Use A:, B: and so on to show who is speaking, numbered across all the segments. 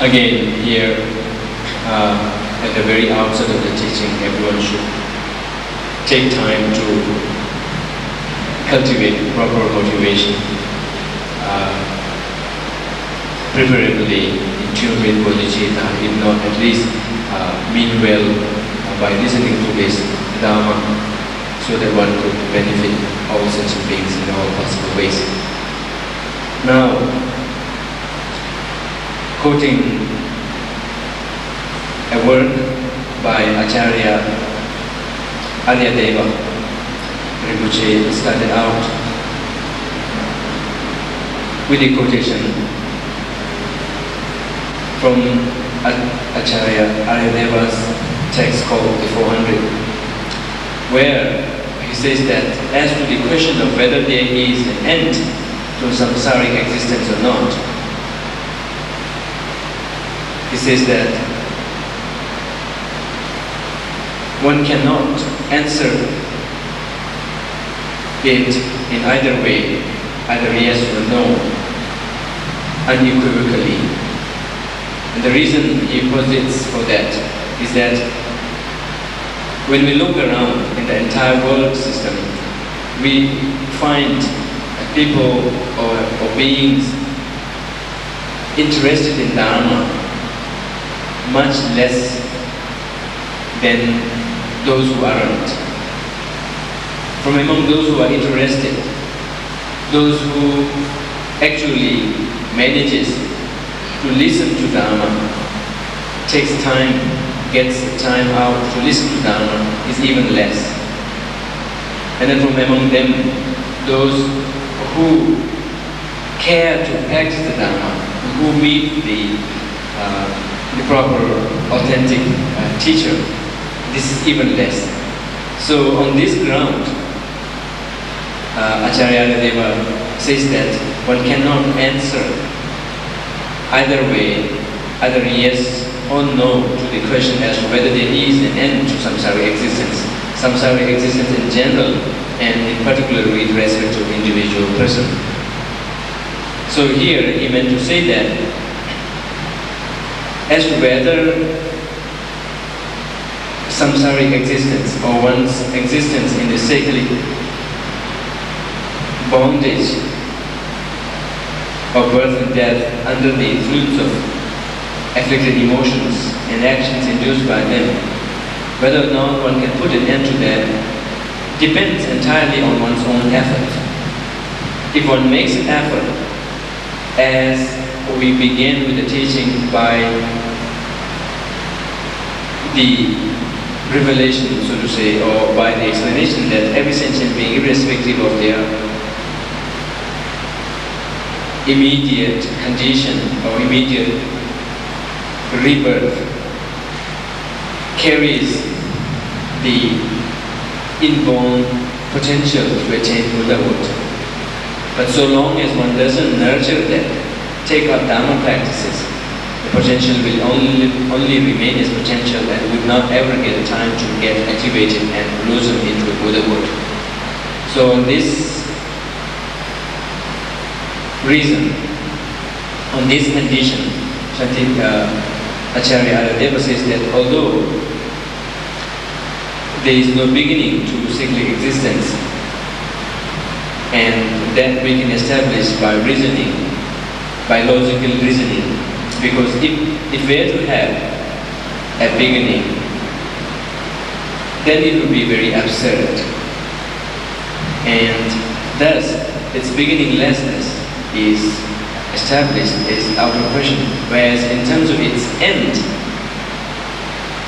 A: Again, here at the very outset of the teaching, everyone should take time to cultivate proper motivation, preferably in tune with bodhicitta, if not at least mean well by listening to this Dharma, so that one could benefit all sentient beings in all possible ways. Now, quoting a work by Acharya Aryadeva, Rinpoche started out with a quotation from Acharya Aryadeva's text called the 400, where he says that as to the question of whether there is an end to samsaric existence or not, he says that one cannot answer it in either way, either yes or no, unequivocally. And the reason he posits for that is that when we look around in the entire world system, we find people or beings interested in Dharma much less than those who aren't. From among those who are interested, those who actually manages to listen to Dharma, takes time, gets time out to listen to Dharma, is even less. And then from among them, those who care to practice the Dharma, who meet the proper, authentic teacher, this is even less. So on this ground, Acharya Aryadeva says that one cannot answer either way, either yes or no to the question as to whether there is an end to samsaric existence in general, and in particular with respect to individual person. So here he meant to say that as to whether samsaric existence or one's existence in the cyclic bondage of birth and death under the influence of afflicted emotions and actions induced by them, whether or not one can put an end to them, depends entirely on one's own effort. If one makes an effort, as we began with the teaching by the revelation, so to say, or by the explanation that every sentient being, irrespective of their immediate condition or immediate rebirth, carries the inborn potential to attain Buddhahood. But so long as one doesn't nurture that, take up Dharma practices, the potential will only remain as potential and would not ever get time to get activated and blossom into Buddhahood. So on this reason, on this condition, Acharya Aryadeva says that although there is no beginning to cyclic existence, and that we can establish by reasoning, by logical reasoning, because if we are to have a beginning, then it would be very absurd, and thus its beginninglessness is established as out of question, whereas in terms of its end,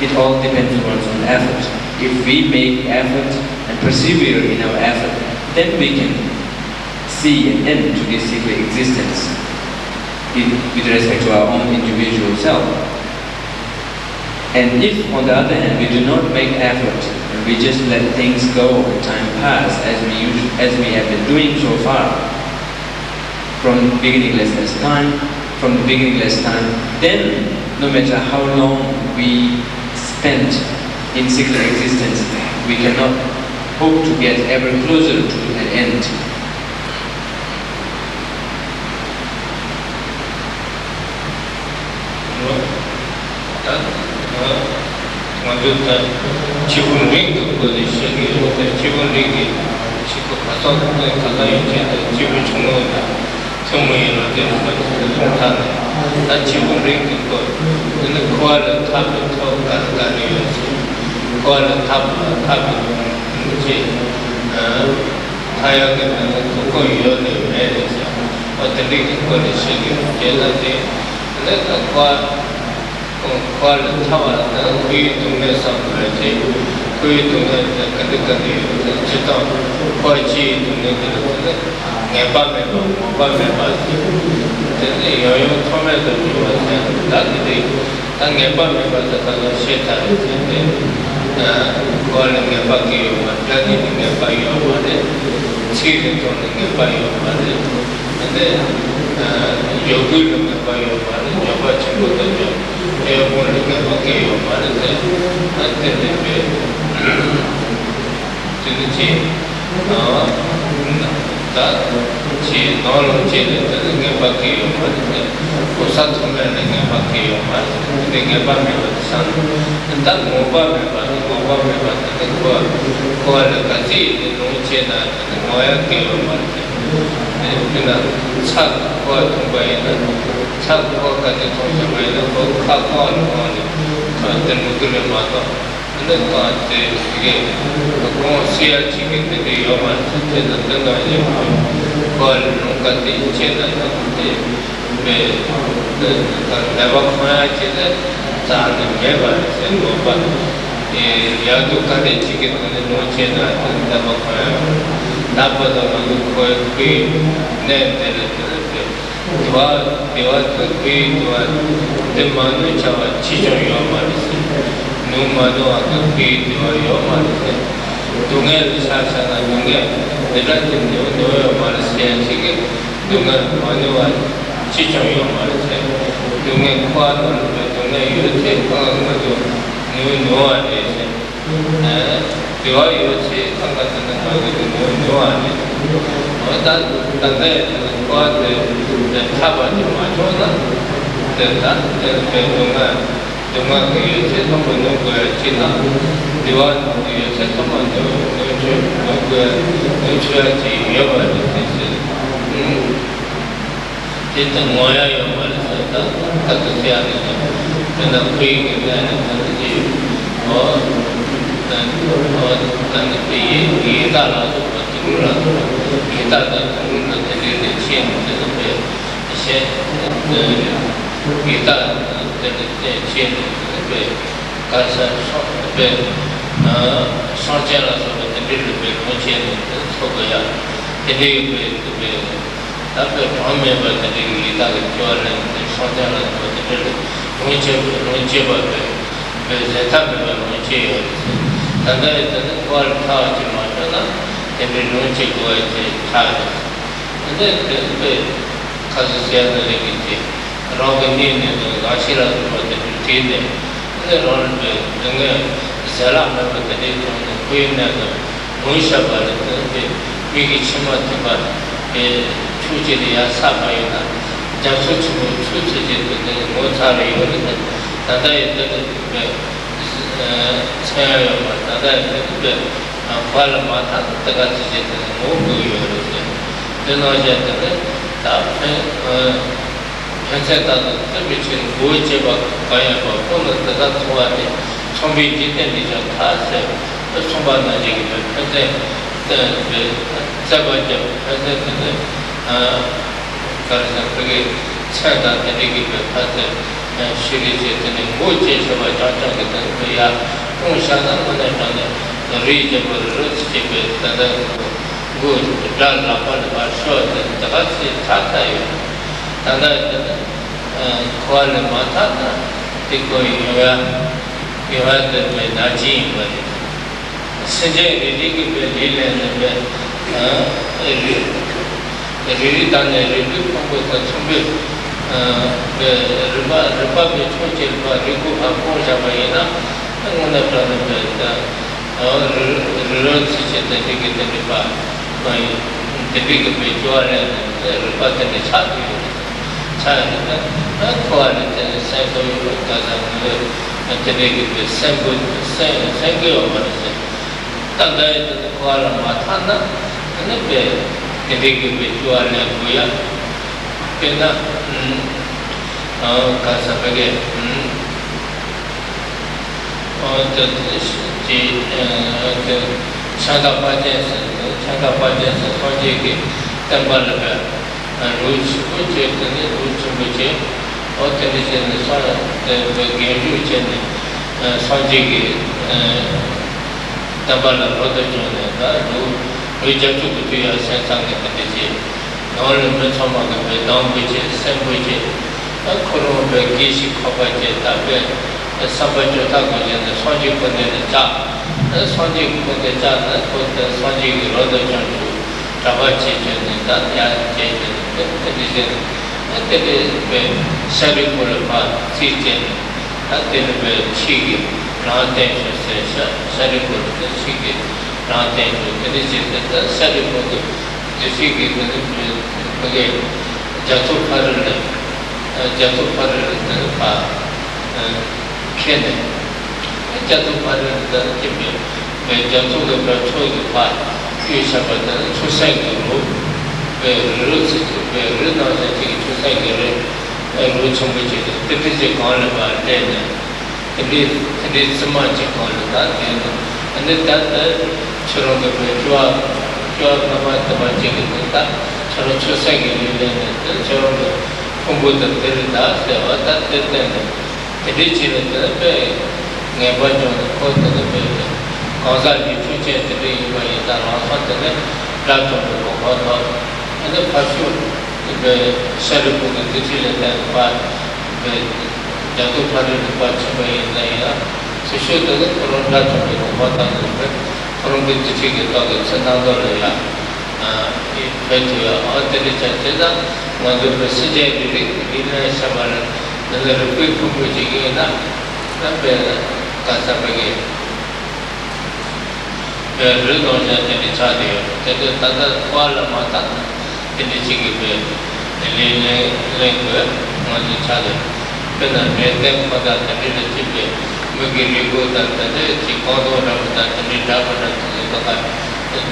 A: it all depends on one's own effort. If we make effort and persevere in our effort, then we can see an end to this cyclic existence with respect to our own individual self. And if, on the other hand, we do not make effort and we just let things go and time pass as we have been doing so far, from beginningless time, then no matter how long we spent in secular existence, we cannot hope to get ever closer to an end.
B: Since really good really done a review with the Tumbil, the Republic Church, Gelugpa, Jamayana, and one of the roads that they get the big major and the Republic is happy. Not quite the cycle and the big sample, thank you. Tandai the Kuala Matana and the bed, the big Visual and Guya, Pena, Casabage, the Chanda Pages, Sonjiki, Tambalaba, and Roots, which is the Roots of which or the Gajuch and Sonjiki. Tabala Rotajana, we just took to your sense of the all the Metama, down whiches, sandwiches, a Korobe, Gishi, Kobaja, Tabe, a Sabajo Tago, and the Sonji put in the jar. The Sonji put the jar, that put the Sonji Rotajan to Tabachi, and that yard change, and the Sari Purapa, Chichen, that didn't be Chigi. Plantation Saripur, the Shiki, plantation, the Saripur, the Shiki, again, Jatu Parallel, Kenny, Jatu Parallel, the Jimmy, where Jatu the Pacho, you suffered the two cycle, where roots, where Rino, I think, two cycle, roots on which it is a carnival, then. It is so much on that, and then that Churong of Jua, Namatachi, that Chorocho Sagi, and Chorong Kumbu the Terida, that then the region of the bay, Nabajon, the court of the bay, Gonzali, Chuche, the bay, that on the platform of Hot, and the Pashu, the Sheriff of the Tibetan and part. Jatu Padu Pachimay in the so should the Corona to what from the Ticket of the Sanadolaya, Petua, or the Chacheda, one of the Sijay, Lina Shaman, the repeat from which again, Napera, Casabage. The Rinpoche and the Chadio, the Tata Kuala Mata, in the Chigibe, the Lane, one the Chadio. Then I made them for that and did a chip. We give you that the Chicago of that and did have a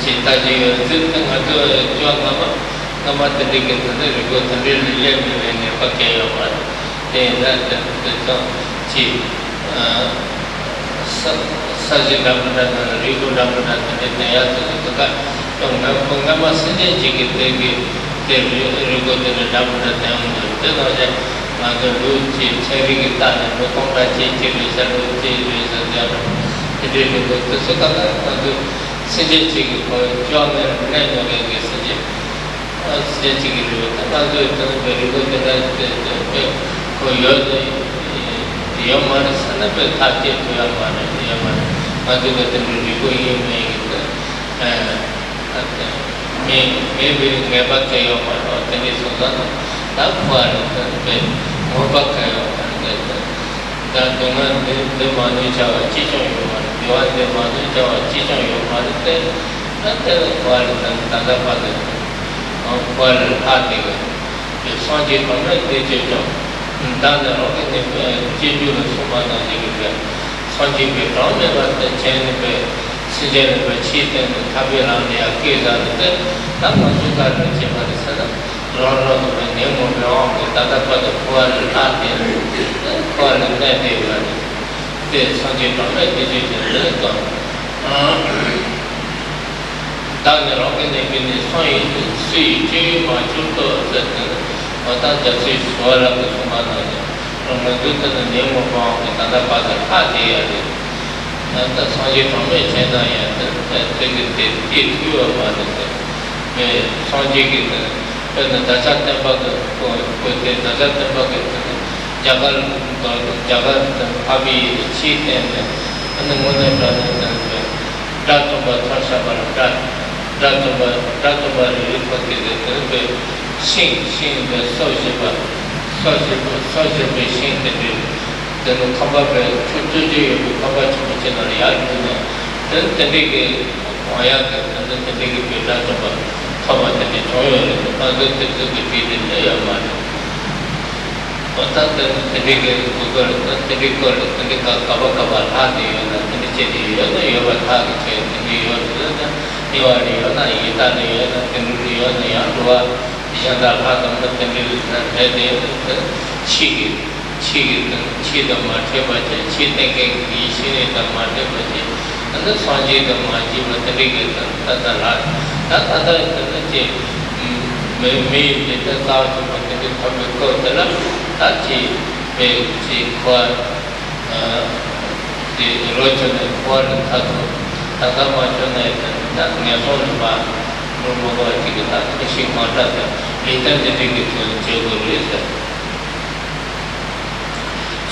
B: Chitaji, Zilton, Joanama, Namata Dickens, and then we go to really live in the Pakay of one. Then that the chief Sajin Damadan and Rigo Damadan and the Yata to the Nama Sindhi Chicken, they Rigo to the Damadan, then the Luchi, Cherry Gitan, and the Combachi, Luci, the did go to Sakala, the Sijay for John and Ren against Sijay. Sijay, another very good for Yaman, and a bit happy to Yaman and Yaman. Mother with the Rigo, maybe never say Yaman or Tenisona. That part of the Mobakayo and that the man the Manuja Chichon, you are the Manuja Chichon, you are the not the quality and Tadapata or quality party. The Sanji from the digital, Dana Rocket, Jidu, Sumana, Sanji Brown, but the chain Sijan, Cheat and Kabiran, the Akiza, that was to that the Lord and name of long, the Tata for the poor and happy, poor and that they were. There's something from that decision. Down the rock and they've been destroyed, see, Jim, my two doors, or that just is all of the Sumana. From the good and the name of long, the Tata for the party, and that's how you from it, and I think it you about it. Sanjay. The Dajat Temple, the Dajat Temple, Jagal, Abi, Cheat, and the Mother Brother,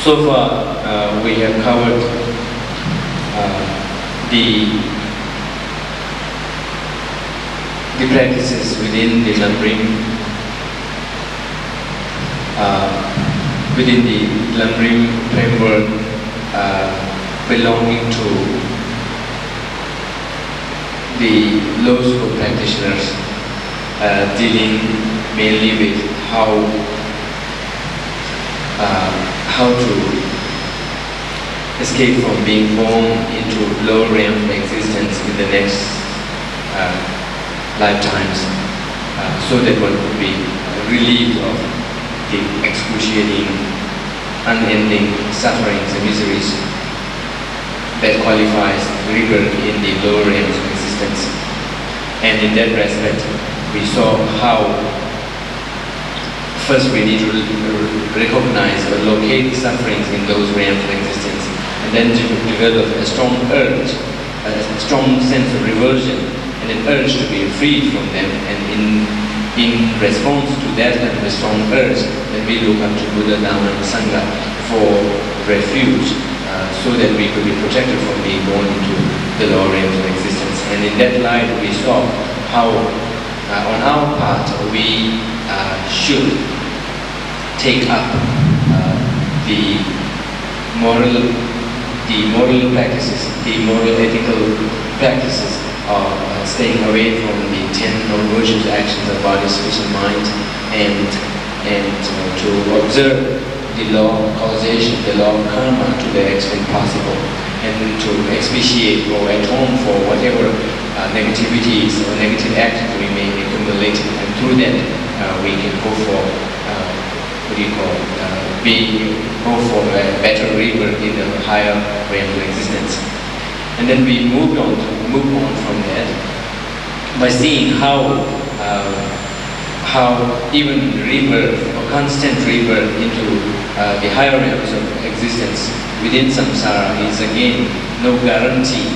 A: So far, we have covered the practices within the Lamrim framework belonging to the low school practitioners, dealing mainly with how to escape from being born into lower realm of existence in the next lifetimes, so that one could be relieved of the excruciating, unending sufferings and miseries that qualifies rebirth in the lower realms of existence. And in that respect, we saw how first we need to recognize or locate the sufferings in those realms of existence, and then to develop a strong urge, a strong sense of revulsion, and an urge to be freed from them. And in response to that kind of a strong urge, then we look up to Buddha, Dhamma, and Sangha for refuge, so that we could be protected from being born into the lower realms of existence. And in that light, we saw how, on our part, we should take up the moral practices, the moral ethical practices of staying away from the 10 non-virtuous actions of body, speech, and mind, and to observe the law of causation, the law of karma to the extent possible, and to expiate or atone for whatever negativities or negative actions we may accumulate, and through that we can go for go for a better rebirth in the higher realm of existence. And then we move on from that by seeing how even rebirth or constant rebirth into the higher realms of existence within samsara is again no guarantee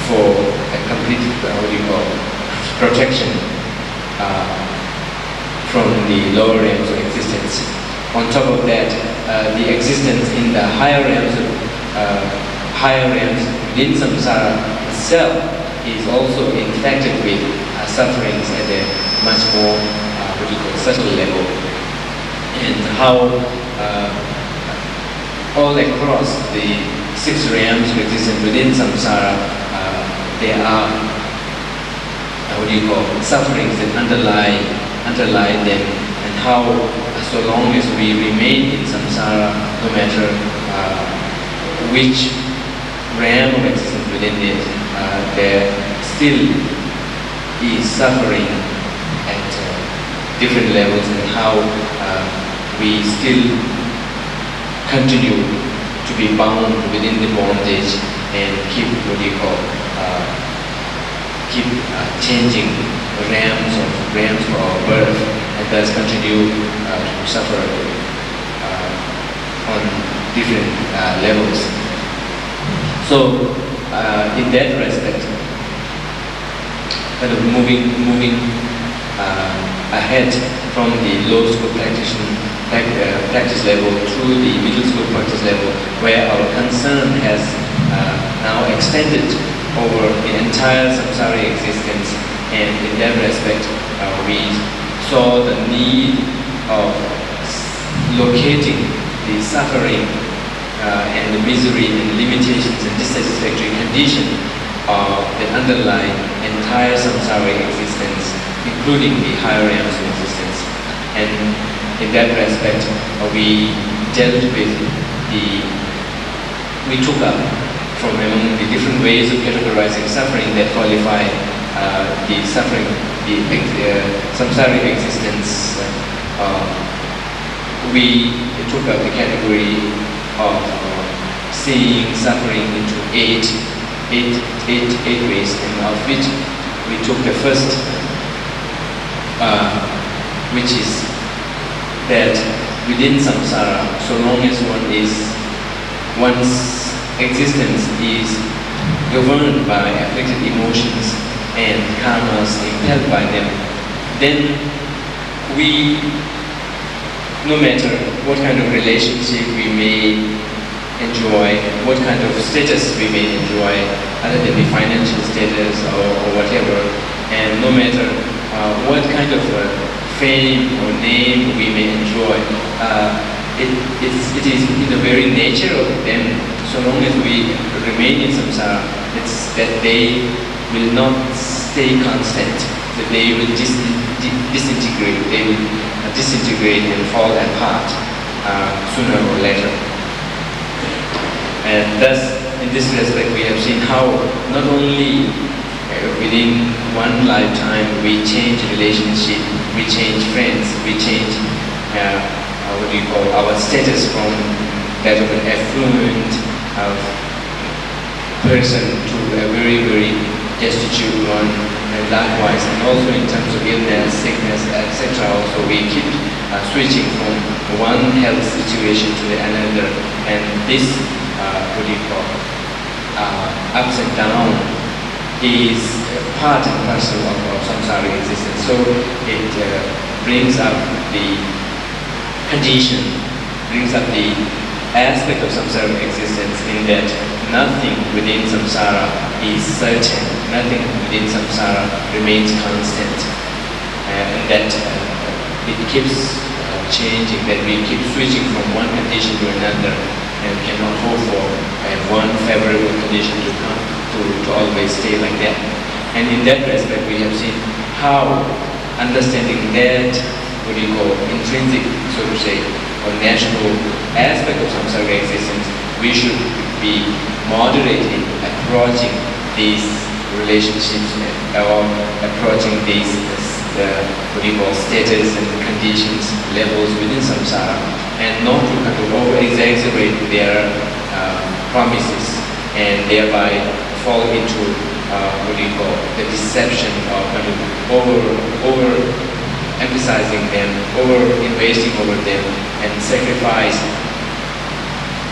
A: for a complete protection from the lower realms of existence. On top of that, the existence in the higher realms within samsara itself is also infected with sufferings at a much more subtle level, and how all across the 6 realms of existence within samsara there are sufferings that underlie them, and how so long as we remain in samsara, no matter which realm of existence within it, there still is suffering at different levels, and how we still continue to be bound within the bondage and keep changing realms for our birth, and thus continue to suffer on different levels. So in that respect, kind of moving ahead from the low school practice level to the middle school practice level, where our concern has now extended over the entire samsaric existence, and in that respect, we saw the need of locating the suffering and the misery and limitations and dissatisfactory condition that underlie entire samsaric existence, including the higher realms of existence. And in that respect, we dealt with we took up from among the different ways of categorizing suffering that qualify the suffering, the samsaric existence. We took up the category of seeing suffering into eight ways, and of which we took the first, which is that within samsara, so long as one's existence is governed by afflicted emotions and karmas impelled by them, then we, no matter what kind of relationship we may enjoy, what kind of status we may enjoy, other than the financial status or whatever, and no matter what kind of fame or name we may enjoy, it is in the very nature of them, so long as we remain in samsara, it's that they will not stay constant, that they will disintegrate, and fall apart sooner or later. And thus, in this respect, we have seen how not only within one lifetime we change relationship, we change friends, we change our status from that of an affluent person to a very, very destitute one, and likewise, and also in terms of illness, sickness, etc. Also, we keep switching from one health situation to the another, and this ups and down is part and parcel of samsaric existence. So it brings up the condition, brings up the aspect of samsaric existence, in that nothing within samsara is certain, nothing within samsara remains constant, and that it keeps changing, that we keep switching from one condition to another, and cannot hope for one favorable condition to always stay like that. And in that respect, we have seen how understanding that intrinsic, so to say, or natural aspect of samsaric existence, we should be moderately approaching these relationships or approaching these status and conditions, levels within samsara, and not to kind of over-exaggerate their promises and thereby fall into the deception of kind of over-emphasizing them, over-investing over them, and sacrifice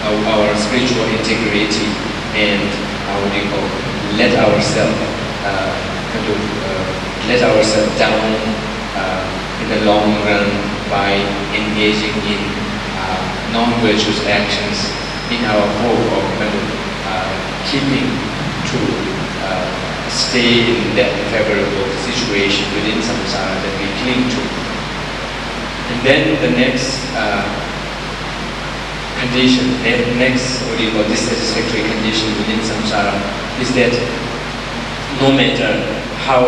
A: our spiritual integrity and let ourselves let ourselves down in the long run by engaging in non-virtuous actions in our hope of keeping to stay in that favorable situation within samsara that we cling to. And then the next condition, next dissatisfactory condition within samsara is that no matter how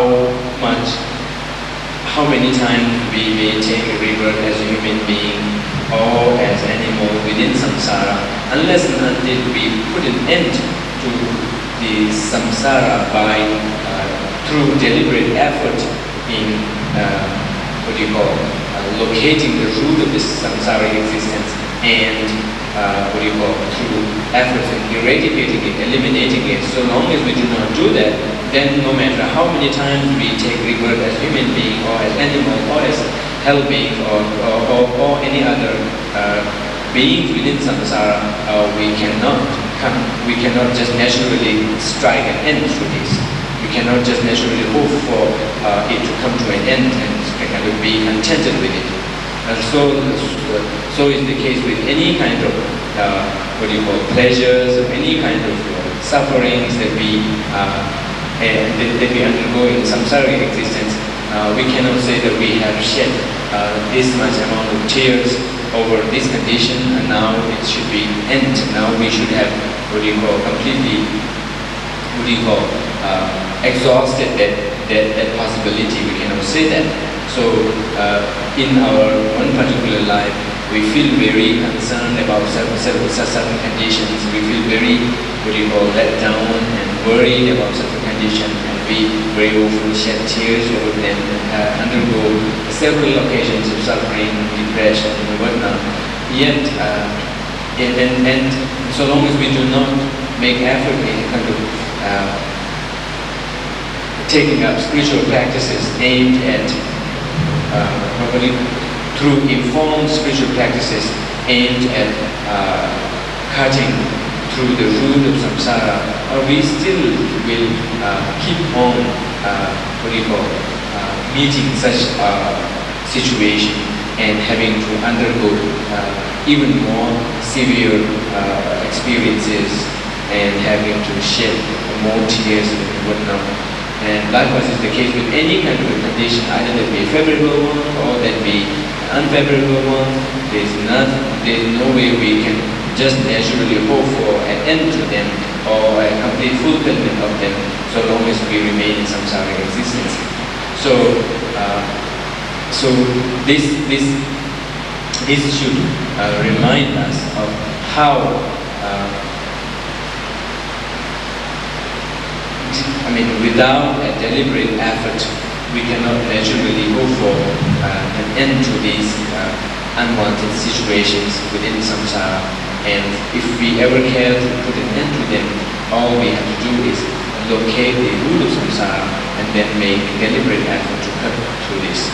A: many times we may take a rebirth as a human being or as animal within samsara, unless and until we put an end to the samsara by through deliberate effort in locating the root of this samsaric existence, and through efforts in eradicating it, eliminating it. So long as we do not do that, then no matter how many times we take rebirth as human being or as animal or as hell being or any other beings within samsara, we cannot just naturally strike an end to this. We cannot just naturally hope for it to come to an end and kind of be contented with it. And so is the case with any kind of pleasures, or any kind of sufferings that we undergo in samsaric existence, we cannot say that we have shed this much amount of tears over this condition and now it should be end. Now we should have completely exhausted that possibility. We cannot say that. So in our one particular life, we feel very concerned about certain conditions. We feel very let down and worried about certain conditions, and we very often shed tears over them and undergo several occasions of suffering, depression, and whatnot. Yet, and so long as we do not make effort in kind of taking up spiritual practices aimed at through informed spiritual practices aimed at cutting through the root of samsara, we still will keep on meeting such situation and having to undergo even more severe experiences and having to shed more tears and whatnot. And likewise is the case with any kind of a condition, either that be a favorable one or that be an unfavorable one. There's no way we can just naturally hope for an end to them or a complete fulfillment of them so long as we remain in samsaric existence. So this should remind us of how without a deliberate effort, we cannot naturally hope for an end to these unwanted situations within samsara. And if we ever care to put an end to them, all we have to do is locate the root of samsara and then make a deliberate effort to cut through this.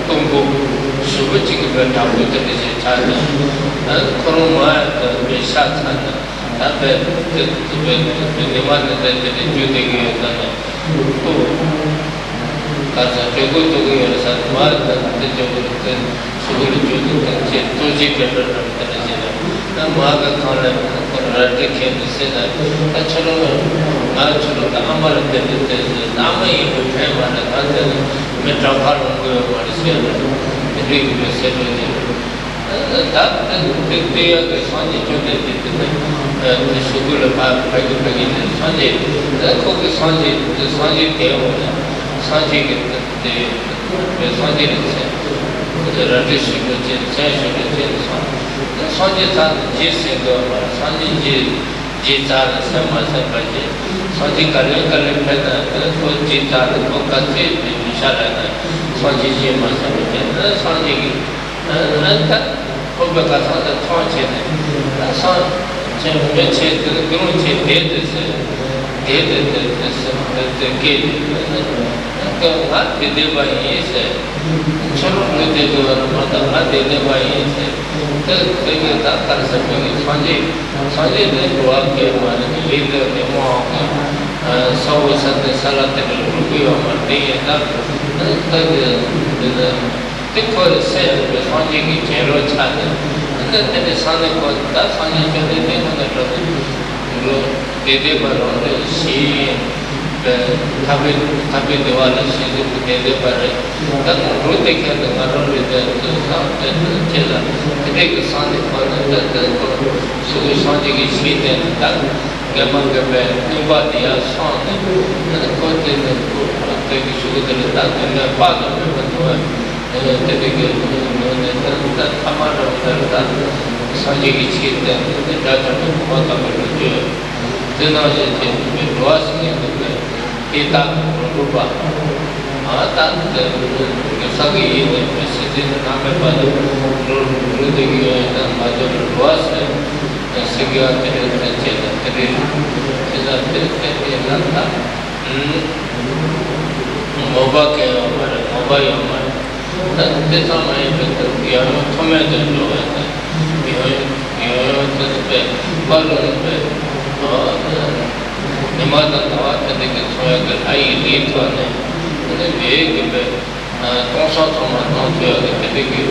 B: 동부 수부지가 나오던 이제 자는 코로나 그 샤탄 앞에 그 내만의 주되게 또 가서 저것도 그래서 말도 저것도 수고를 주는 게 도지배를 하는 마가 칸을 그렇게 해서 저처럼 나처럼 아무런 데도 남의 배만을 가는 메타파는 거 말이야. 이게 메시지는 다 그때야 그 산이 전에 됐는데 수고를 받고 있는 산이 거기 산이 되어오는 산지가 그때 산지는 라디시고 제시고 산지 지세가 산지 지자는 세마세까지 산지 갈래 패다 그 지자는 똑같이 미샤라는 산지 지마세까지 산지 안타 거기가 산다 통치는 산 제매체 그런 제 그 대대바이 있어요. 저런 대대도 마다 대대바이 있어요. 그게 다 다르서 산지는 좋아하게 많은 리더들 뭐 서울산에 살았던 그룹이요 말이야. 특허를 세는 산지기 제로 찾는 근데 산에 거다 산지 전에 되는 거로 대대바로 시 답이 되와는 시도 대대바를 딱 로테 켜는 거를 이제 제가 그게 산에 거는 수고 산지기 시대는 딱 개만개배 누바디야 산에 그때는 되게 수고들을 딱 그냥 빠져면 되게 딱 아마로 산지기 시대 다들 고맙다고 그러죠. 이제 로아스님 Kita berubah, tak sahaja ini mesti nama pada dulu dengan maju luas sekian terjadi nanti mobile yang nanti sama yang thome dulu निमाता तवा तने के सोया कर आई lead तो ने ने वेग पे तोसा तमा no थियो के तने के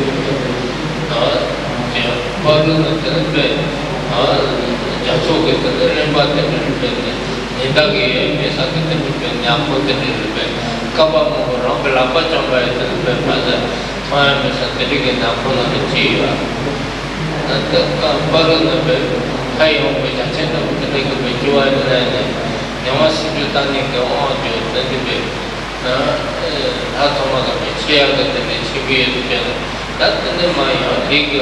B: जे पालु न तने पे जाचो के तने बात ने पे नेता के ऐसा के तने पे न्यापो तने पे कबा मो रंग लापा चंबा तने पे पाजा सोया में सतरी के नापो न चाहिए नत का पालु न पे हाय हो पे जाचे न तने के पे जुआ ने नमस्ते जुताने के और जो तने पे हाथों में छेया करते ने छिपे पे तने माया लीग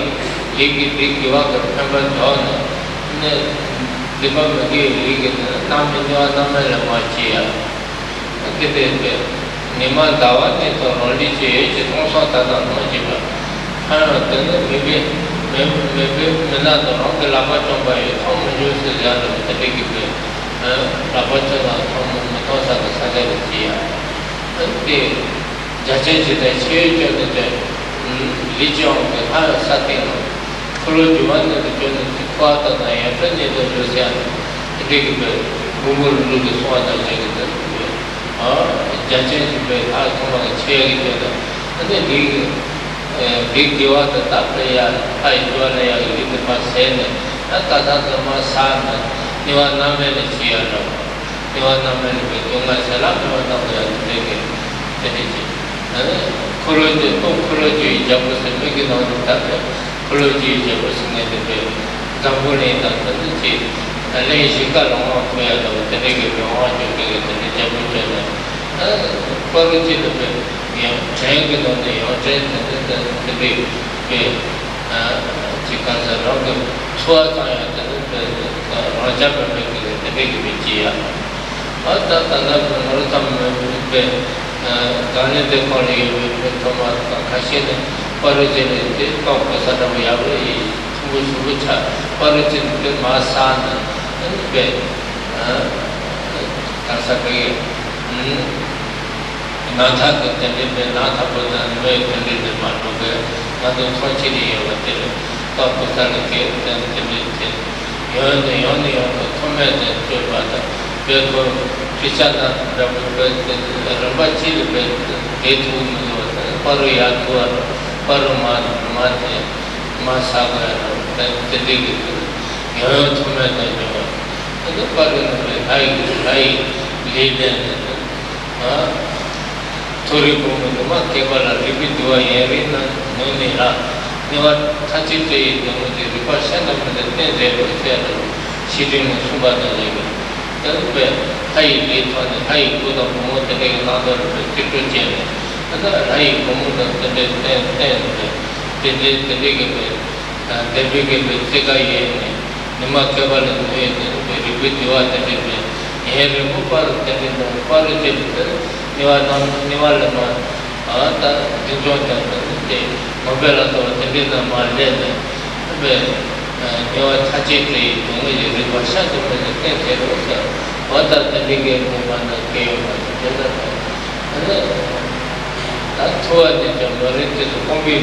B: वाकर खबर जाओ ने दिमाग में के लीग नाम जो नाम है लमाचिया कहते पे निमा दावा ने तो रोली जे तोसा दादा न जीवा हां तने मैं मना तो रंग लामा चंबा है हम जो से ज्यादा तने की पे 라버트가 도사가 사례를 지야. 근데 자체적인 체질적인 리지온의 하나 사태는 그런 주관들도 좀 과하다나 예전에도 그러지 않는 되게 부모를 누르고 소화하는 얘기들. 자체적인 다 통하게 체력이 되다. 근데 빅 기와도 답해야 하이 좋아해야 이렇게 봤어요. 아까도 뭐 사는 निवान नाम है निश्चय लो निवान नाम है निवान सलाम निवान नाम है देखे देखे खोलोजी तो खोलोजी जब से मैं कि नाम था खोलोजी जब से मैं देखे जम्बुने तक ची अल्लाह शिका लोगों को याद हो तेरे के लोगों जो के तेरे जब चले खोलोजी तो ये चाहे के तो नहीं हो चाहे तेरे के चिकन से लोग छुआ चाहे राजा बनने के लिए तभी की बिचिया और तंदा नरोत्तम पे गाने देखो लिए थोड़ा खासी ने परिचय ने कौन कैसा रहा या वो ये सुबह छा परिचय ने मासान पे कैसा कहीं Natha Tended, Natha Buddha, and Way Tended Matoga, Natu Fortini, Taputanake, and Tended, Yoni, Tomet, and Tubata, Beko, Krishana, Rabachi, Betu, Paruyatua, Paruman, Mate, Masaga, and Tended, Yon Tomet, and the Parun, I lead Torico, Makabala, Ripidua, Yerina, Nonira, Never touch it, the repercussion of the dead, she didn't Subata living. High late on the high good of more than another particular gem. Another high moment of the dead, the ligament, the big Tegaye, the Makabala, the Ripidua, the living. Here, the politics. Nivalama, the Jordan, the Mobile, the Malena, you are touching the reversion of the 10th. What are the big movement of game? That's what the majority of the combi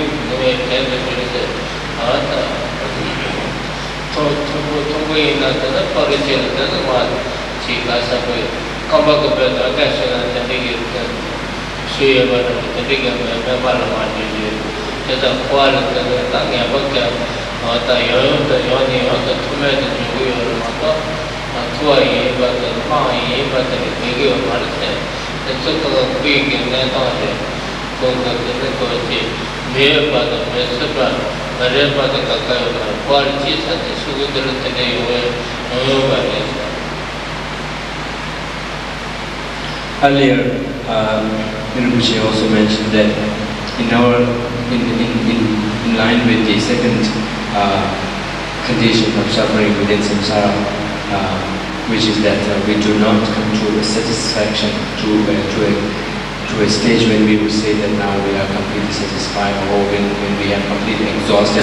B: Tomboy, not the origin, doesn't want she has a come back to the attention and the big Suya, the big Malamani, there's a quality of the Tanya Boka, or the Yoni, or the tomato, and Tuai, but the Mai, but the big Martin, the took a big and then on it, go to the Nicosi, mere but the Messapa, the red but the Kakao, qualities and the sugar today were nobody.
A: Earlier, Rinpoche also mentioned that in line with the second condition of suffering within samsara, which is that we do not come to a satisfaction to a stage when we will say that now we are completely satisfied, or when we have completely exhausted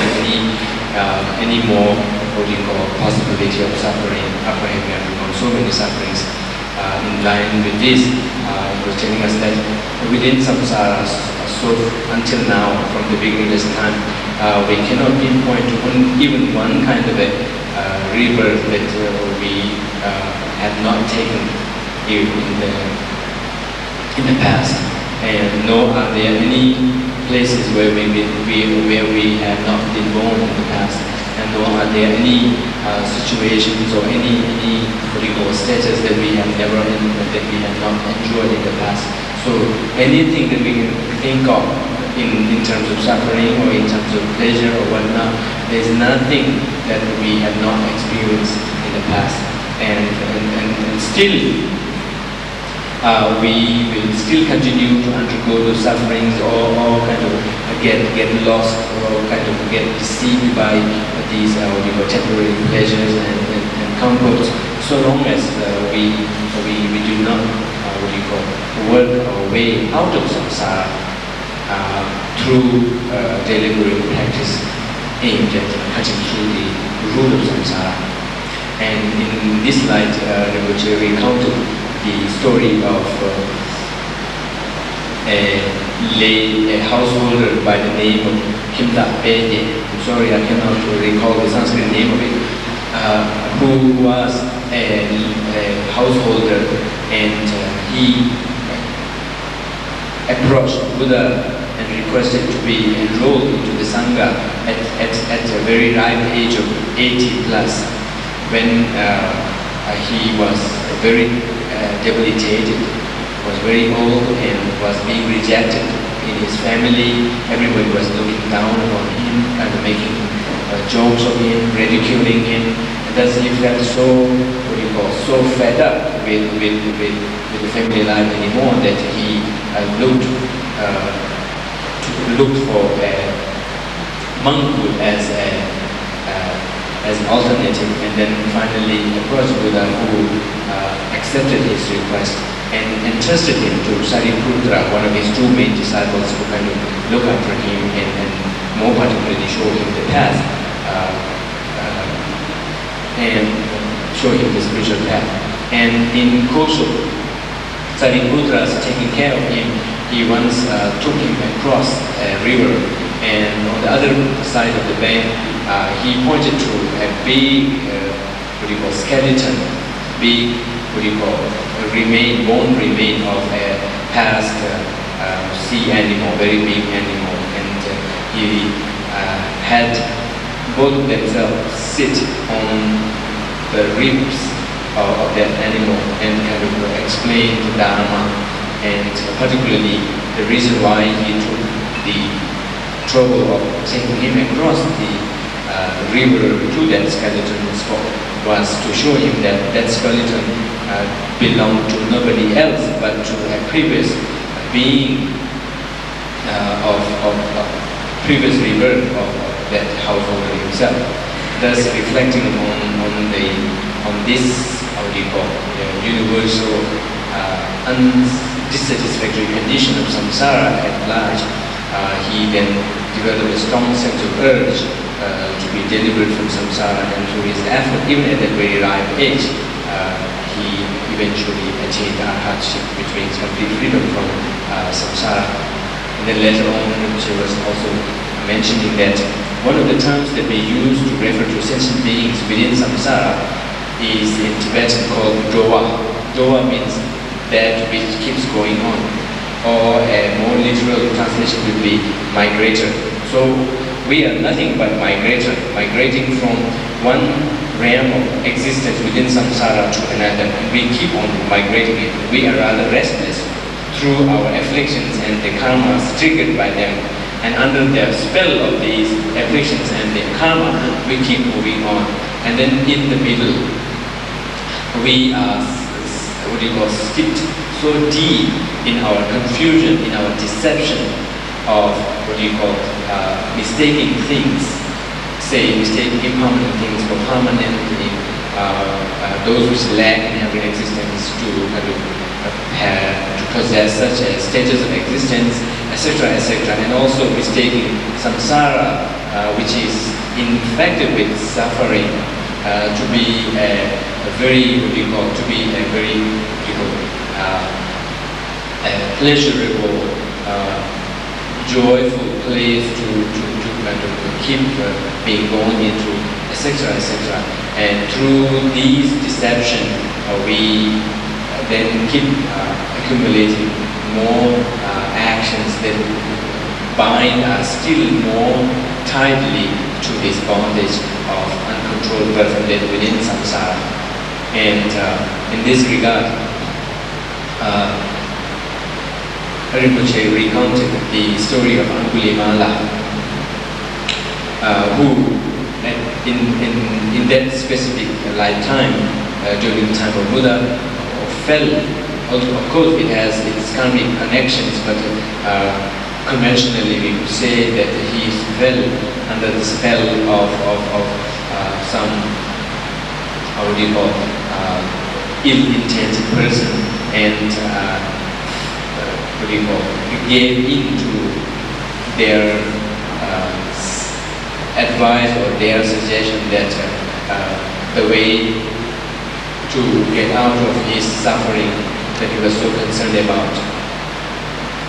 A: any more what you call possibility of suffering, apprehending so many sufferings. In line with this, it was telling us that within samsara, so until now, from the beginning of time, we cannot pinpoint even one kind of a rebirth that we have not taken in the past, and nor are there any places where we have not been born in the past, and nor are there any situations or any political status that we have never that we have not enjoyed in the past. So anything that we can think of in terms of suffering or in terms of pleasure or whatnot, there is nothing that we have not experienced in the past, and still we will still continue to undergo those sufferings, or kind of get lost, or kind of get deceived by these temporary pleasures and comforts, so long as we do not work our way out of samsara through deliberate practice aimed at cutting through the root of samsara. And in this light, Rinpoche recounted the story of a householder by the name of Kimda Penye. I'm sorry, I cannot recall the Sanskrit name of it, who was a householder, and he approached Buddha and requested to be enrolled into the Sangha at a very ripe age of 80 plus, when he was very debilitated, was very old, and was being rejected in his family. Everybody was looking down on him, kind of making jokes of him, ridiculing him, and thus he felt so fed up with the family life anymore, that he looked for a monkhood as an alternative, and then finally approached Buddha, who accepted his request and entrusted him to Sariputra, one of his two main disciples, who kind of look after him and more particularly show him the path and show him the spiritual path. And in course of Sariputra's taking care of him, he once took him across a river, and on the other side of the bank, he pointed to a big, skeleton, big, bone remain of a past sea animal, very big animal, and he had both of themselves sit on the ribs of that animal and kind of explain the Dharma, and particularly the reason why he took the trouble of taking him across the river to that skeleton spot was to show him that that skeleton belonged to nobody else but to a previous being of previous rebirth of that householder himself, thus reflecting on this universal dissatisfactory condition of samsara at large. He then developed a strong sense of urge to be delivered from samsara, and through his effort, even at that very ripe age, he eventually attained arhatship, which means complete freedom from samsara. And then later on, Rinpoche was also mentioning that one of the terms that we use to refer to sentient beings within samsara is in Tibetan called doa. Doa means that which keeps going on, or a more literal translation would be migrator. So we are nothing but migrator, migrating from one realm of existence within samsara to another, and we keep on migrating it. We are rather restless through our afflictions and the karmas triggered by them, and under the spell of these afflictions and the karma, we keep moving on. And then in the middle, we are skipped so deep in our confusion, in our deception of mistaking things, mistaking impermanent things for permanent, those which lack in every existence to possess such a status of existence, etc., etc., and also mistaking samsara, which is infected with suffering, to be a very pleasurable, joyful place to keep being born into, etc., etc. And through these deception, we then keep accumulating more actions that bind us still more tightly to this bondage of uncontrolled birth and death within samsara. And in this regard, Rinpoche recounted the story of Angulimala, who in that specific lifetime, during the time of Buddha, fell. Of course, it has its karmic connections, but conventionally we could say that he fell under the spell of some, ill-intended person, and gave into their advice or their suggestion that the way to get out of his suffering that he was so concerned about,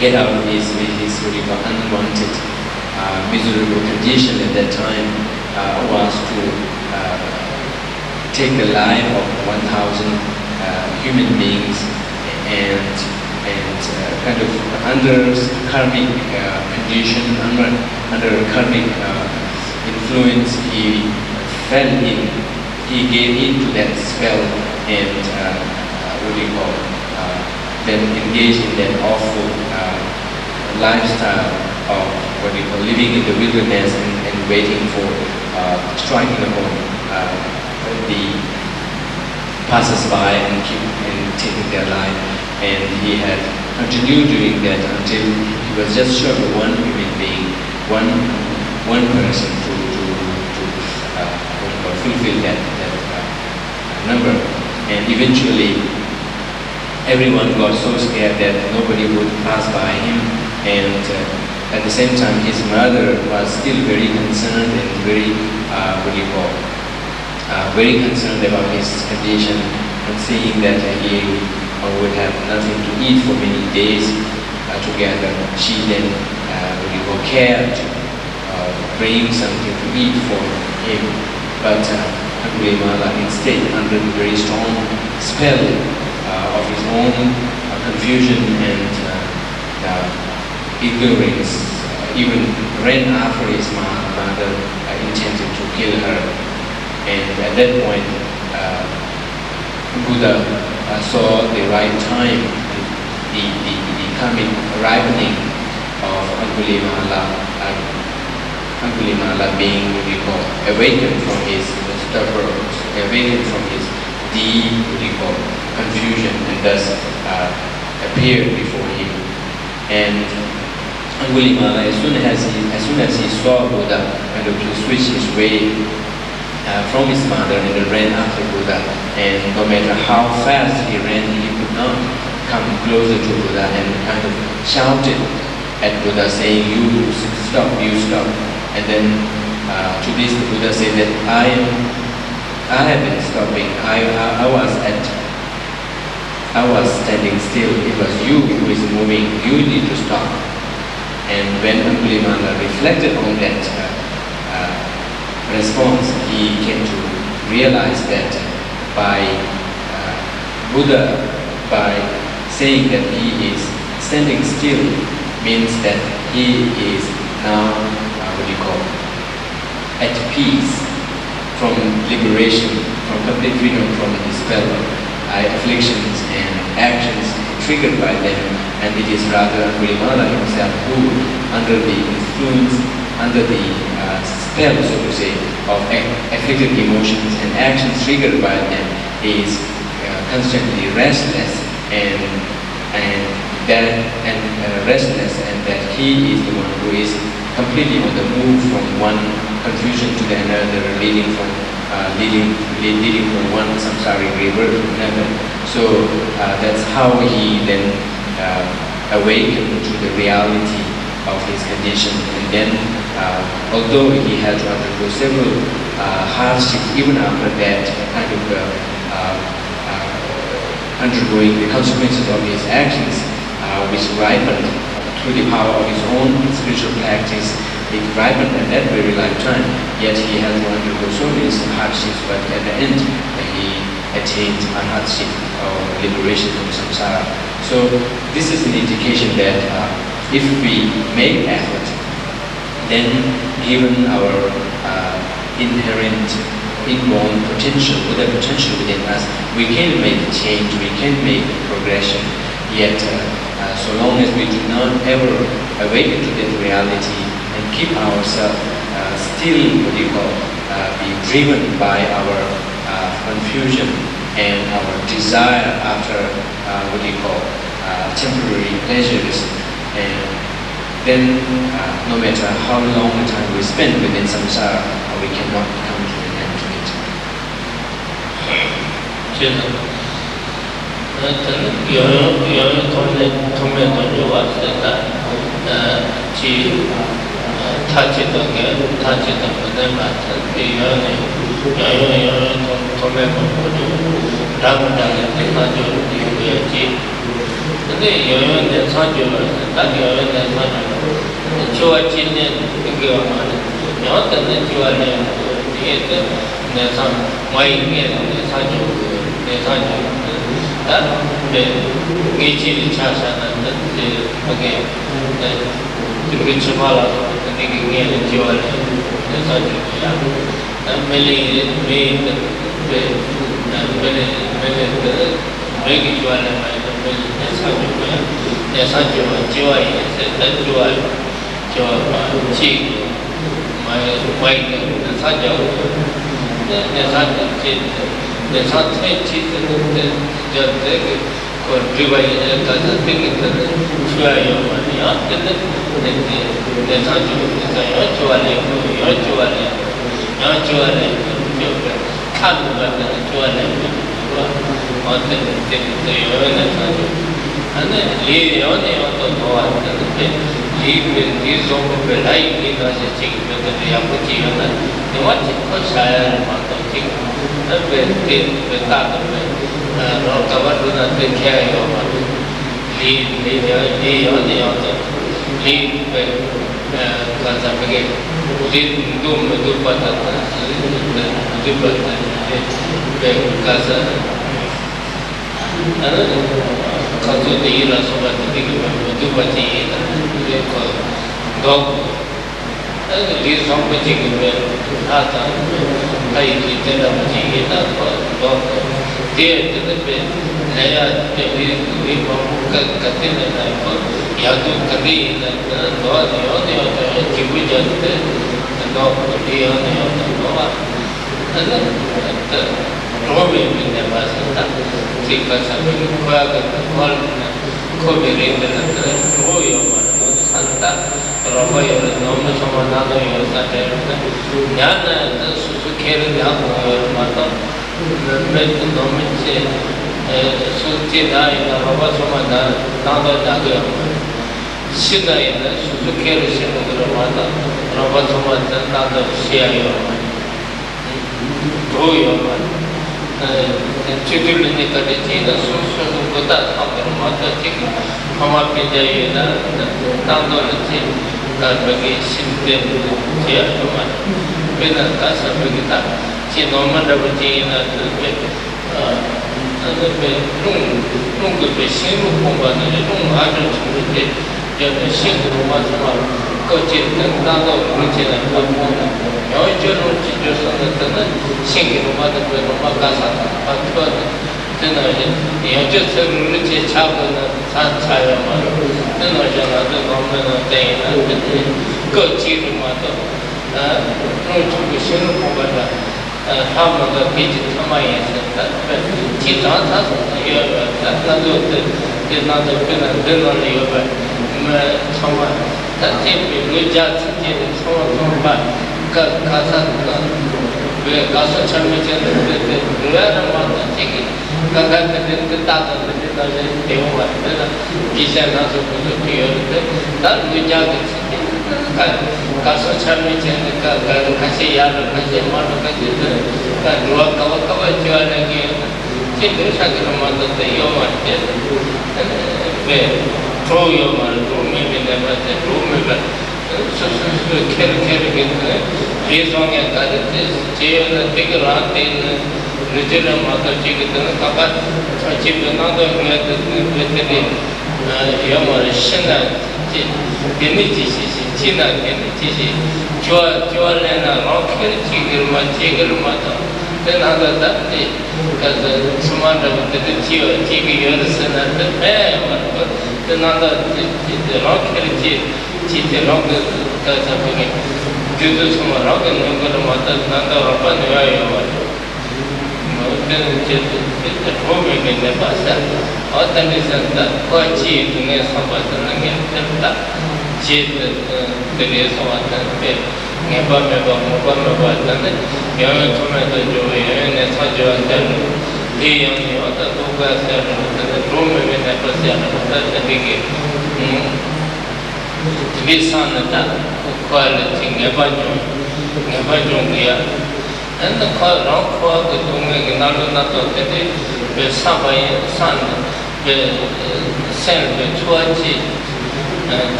A: get out of his unwanted, miserable condition at that time, was to take the life of 1,000 human beings, and kind of under karmic condition, under karmic influence, he fell in, he gave in to that spell, and then engaged in that awful lifestyle of living in the wilderness and waiting for striking upon the passers-by and taking their life. And he had continued doing that until he was just short of one human being, one person to fulfill that number. And eventually, everyone got so scared that nobody would pass by him, and at the same time, his mother was still very concerned and very concerned about his condition, and seeing that he would have nothing to eat for many days, together. She then cared to bring something to eat for him, but Angulimala instead, under the very strong spell of his own confusion and ignorance, even ran after his mother, intended to kill her. And at that point, Buddha saw the right time, the coming ripening of Angulimala being awakened from his stupor, awakened from his deep confusion, and thus appeared before him. And Angulimala, as soon as he saw Buddha, kind of switched his way from his mother and ran after Buddha. And no matter how fast he ran, he could not come closer to Buddha, and kind of shouted at Buddha, saying, "You stop, you stop." And then to this the Buddha said that I have been stopping. I was standing still. It was you who is moving. You need to stop. And when Angulimala reflected on that response, he came to realize that by Buddha, by saying that he is standing still, means that he is now at peace, from liberation, from complete freedom from the spell, afflictions and actions triggered by them. And it is rather Angulimala himself who, under the influence, under the spell, so to say, of afflicted emotions and actions triggered by them, is constantly restless and restless, and that he is the one who is completely on the move from one confusion to the another, leading from one samsaric river to another. So that's how he then awakened to the reality of his condition. And then, although he had to undergo several hardships, even after that kind of undergoing the consequences of his actions, which ripened through the power of his own spiritual practice, it ripened at that very lifetime. Yet he had to undergo so many hardships, but at the end he attained arhatship or liberation from samsara. So this is an indication that if we make effort, then given our inherent inborn potential, Buddha potential within us, we can make change, we can make progression. Yet so long as we do not ever awaken to that reality and keep ourselves still, be driven by our confusion and our desire after temporary pleasures, and then no matter how long the time we spend within samsara, we cannot come to an end to it.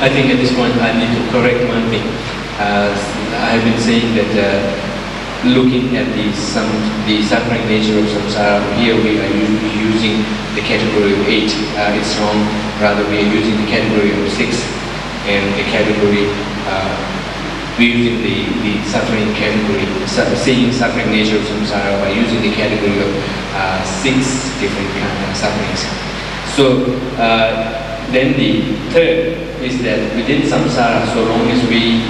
A: I think at this point I need to correct one thing. I've been saying that looking at the suffering nature of samsara, here we are using the category of 8. It's wrong. Rather, we are using the category of 6, and the category we're using the suffering category saying suffering nature of samsara by using the category of 6 different kinds of sufferings. So then the third is that within samsara, so long as we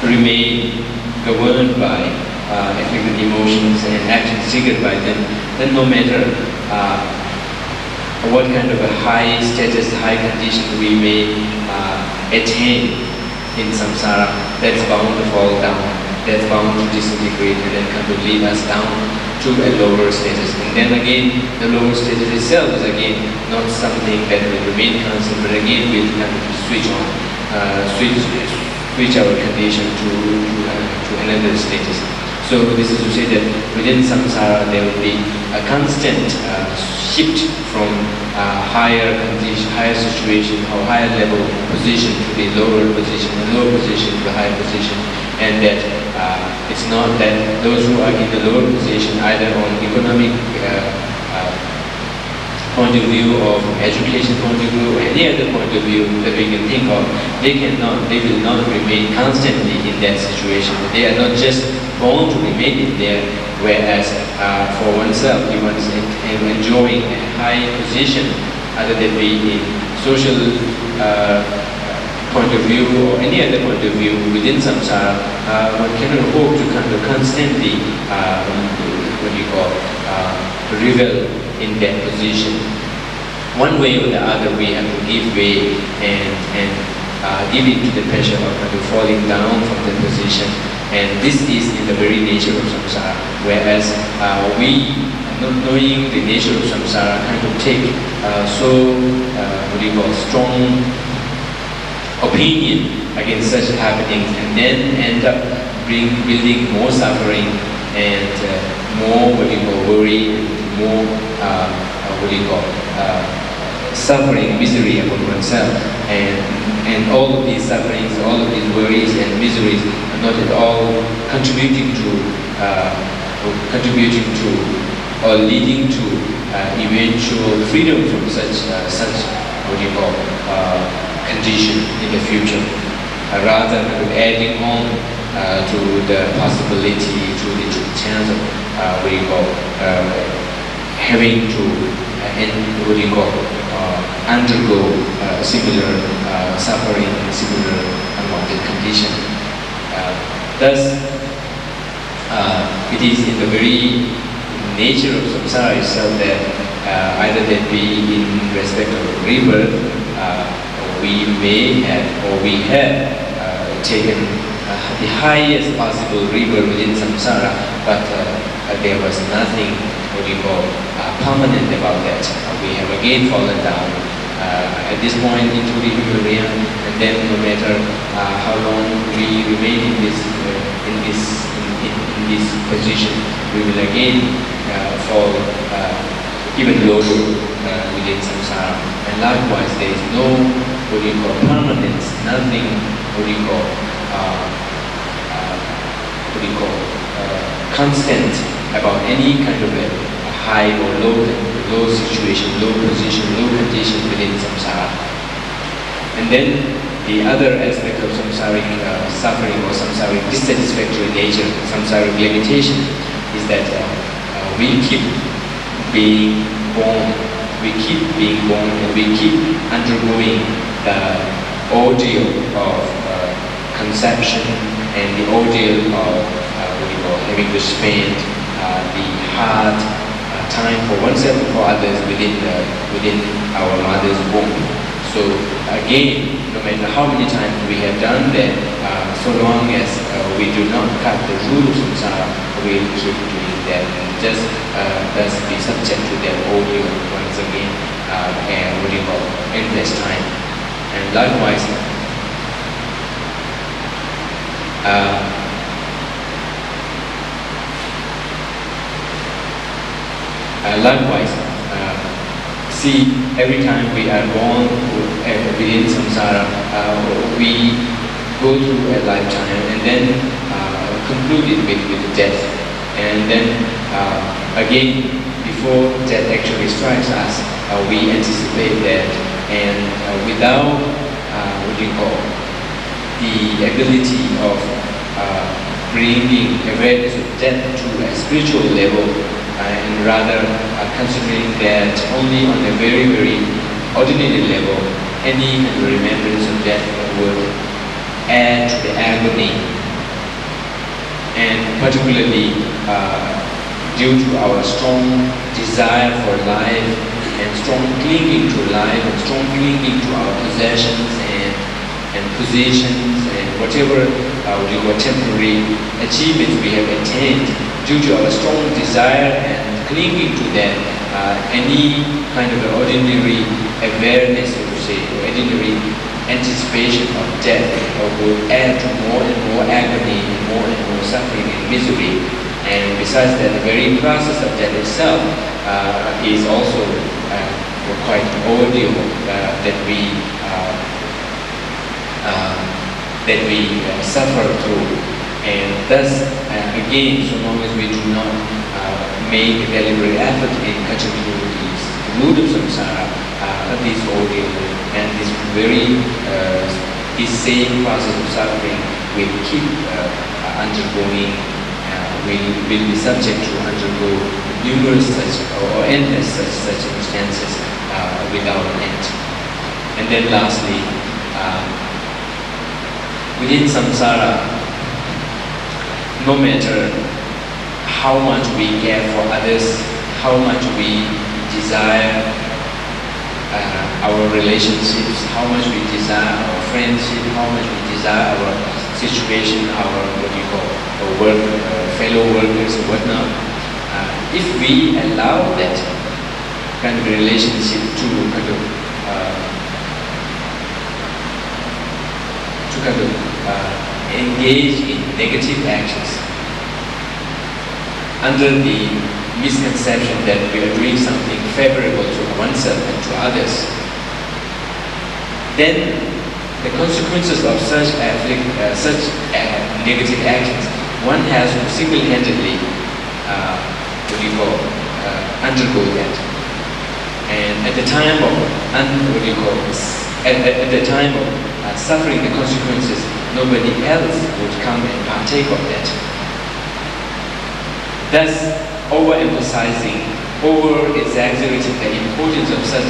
A: remain governed by affected emotions and actions triggered by them, then no matter what kind of a high status, high condition we may attain in samsara, that's bound to fall down, that's bound to disintegrate and then come to lead us down to a lower status. And then again, the lower status itself is again not something that will remain constant, but again we'll kind of switch on, switch our condition to another status. So this is to say that within samsara there will be a constant shift from higher condition, higher situation or higher level position to the lower position, the lower position to the higher position, and that it's not that those who are in the lower position, either on economic point of view or from education point of view or any other point of view that we can think of, they will not remain constantly in that situation. They are not just born to remain in there, whereas for oneself, you want to enjoying a high position, other than being in social point of view or any other point of view within samsara, one cannot hope to kind of constantly, revel in that position. One way or the other, we have to give way and give in to the pressure of kind of falling down from the position. And this is in the very nature of samsara. Whereas we, not knowing the nature of samsara, kind of take strong opinion against such happenings, and then end up building more suffering and more worry, and more suffering, misery upon oneself, and all of these sufferings, all of these worries and miseries are not at all contributing to or leading to eventual freedom from such condition in the future, rather than adding on to the possibility, to the chance of having to undergo similar suffering, similar unwanted condition. Thus, it is in the very nature of samsara itself that either that be in respect of rebirth, we may have or we have taken the highest possible rebirth within samsara, but there was nothing permanent about that. We have again fallen down at this point into the human realm, and then no matter how long we remain in this position, we will again fall even lower within samsara. And likewise, there is no permanence, nothing constant about any kind of a high or low situation, low position, low condition within samsara. And then the other aspect of samsaric suffering or samsaric dissatisfactory nature, samsaric limitation, is that we keep being born, and we keep undergoing the ordeal of conception and the ordeal of having to spend the hard time for oneself and for others within our mother's womb. So again, no matter how many times we have done that, so long as we do not cut the root of samsara, we will keep doing that and just thus be subject to that ordeal once again, endless time. And likewise, see, every time we are born within samsara, we go through a lifetime and then conclude it with death. And then again, before death actually strikes us, we anticipate that, and without the ability of bringing awareness of death to a spiritual level, and rather considering that only on a very, very ordinary level, any kind of remembrance of death would add to the agony. And particularly due to our strong desire for life and strong clinging to life and strong clinging to our possessions and positions and whatever temporary achievements we have attained, due to our strong desire and clinging to that, any kind of ordinary awareness, so to say, or ordinary anticipation of death will add to more and more agony and more suffering and misery. And besides that, the very process of death itself is also quite an ordeal that we suffer through. And thus, again, so long as we do not make a deliberate effort in cutting through the root of samsara, this ordeal and this same process of suffering will keep undergoing, will be subject to undergo numerous such or endless such circumstances without end. And then lastly, within samsara, no matter how much we care for others, how much we desire our relationships, how much we desire our friendship, how much we desire our situation, our work, fellow workers or whatnot, if we allow that kind of relationship to engage in negative actions under the misconception that we are doing something favorable to oneself and to others, then the consequences of such negative actions, one has to single-handedly undergo that. And at the time of suffering the consequences, nobody else would come and partake of that. Thus, overemphasizing, over-exaggerating the importance of such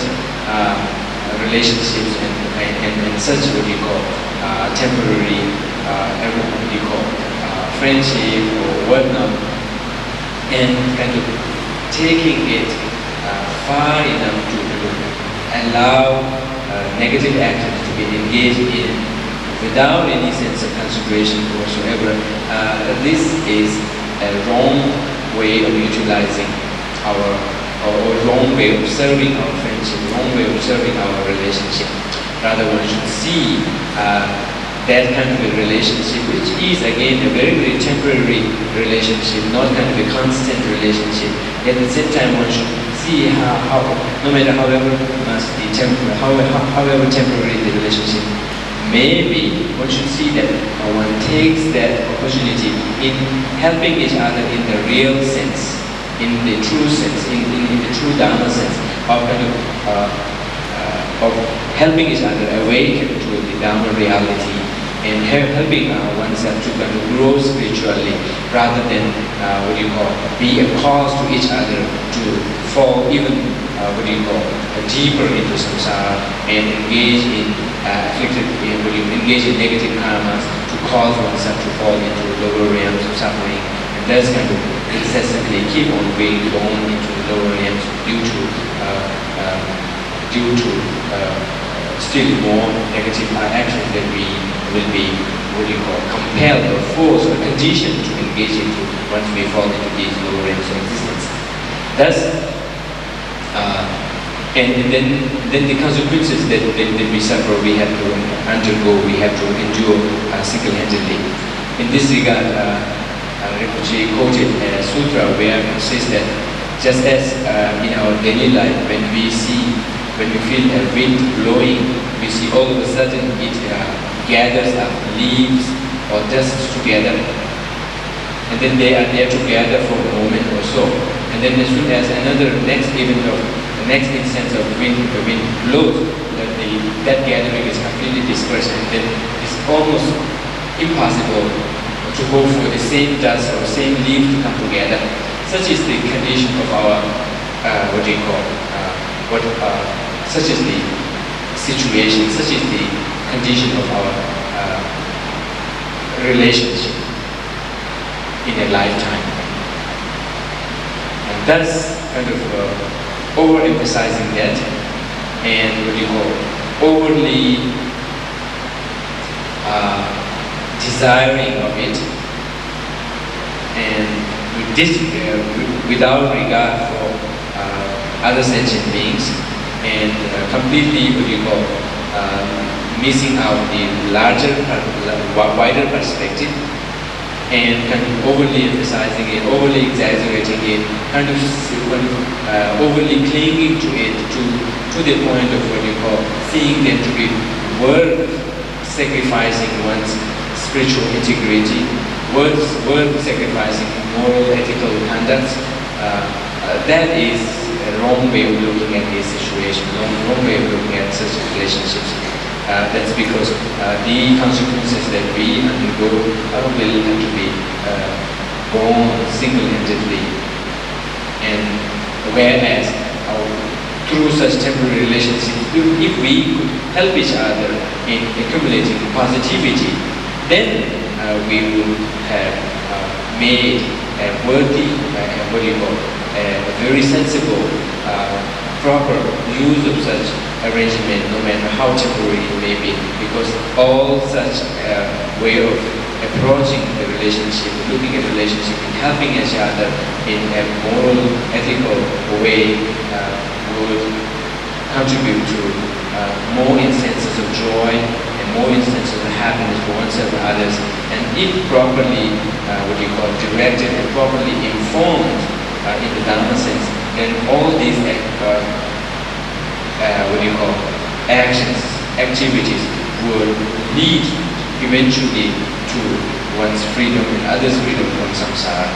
A: relationships and such temporary friendship or whatnot, and kind of taking it far enough to allow negative actions to be engaged in without any sense of consideration whatsoever. This is a wrong way of utilizing or wrong way of serving our friendship, wrong way of serving our relationship. Rather, one should see that kind of a relationship, which is again a very, very temporary relationship, not kind of a constant relationship. At the same time, one should see how no matter however temporary the relationship may be, one should see that one takes that opportunity in helping each other in the real sense, in the true sense, in the true Dharma sense, of helping each other awaken to the Dharma reality and helping oneself to grow spiritually, rather than be a cause to each other to fall even deeper into samsara and engage in negative karmas to cause oneself to fall into lower realms of suffering, and thus kind of incessantly keep on being drawn into the lower realms due to still more negative actions that we will be compelled or forced or conditioned to engage into once we fall into these lower realms of existence. Thus, and then the consequences that we suffer, we have to undergo, we have to endure single-handedly. In this regard, Rinpoche quoted a sutra where it says that just as in our daily life, when we feel a wind blowing, we see all of a sudden it gathers up leaves or dust together, and then they are there together for a moment or so, and then as soon as the next instance of wind blows, that gathering is completely dispersed, and then it's almost impossible to to hope for the same dust or same leaf to come together. Such is the condition of our, such is the situation, such is the condition of our relationship in a lifetime. And thus, kind of overemphasizing that and overly desiring of it, and without regard for other sentient beings, and completely missing out the larger, wider perspective, and kind of overly emphasizing it, overly exaggerating it, kind of overly clinging to it to the point of seeing them to be worth sacrificing one's spiritual integrity, worth sacrificing moral, ethical conduct. That is a wrong way of looking at this situation, wrong way of looking at such relationships. That's because the consequences that we undergo are will have to be borne single-handedly. And whereas through such temporary relationships, if we could help each other in accumulating positivity, then we would have made a worthy, a very sensible, proper use of such arrangement, no matter how temporary it may be, because all such way of approaching the relationship, looking at the relationship, and helping each other in a moral, ethical way would contribute to more instances of joy and more instances of happiness for oneself and others. And if properly, directed and properly informed in the Dharma sense, then all these actions, activities would lead eventually to one's freedom and others' freedom from samsara.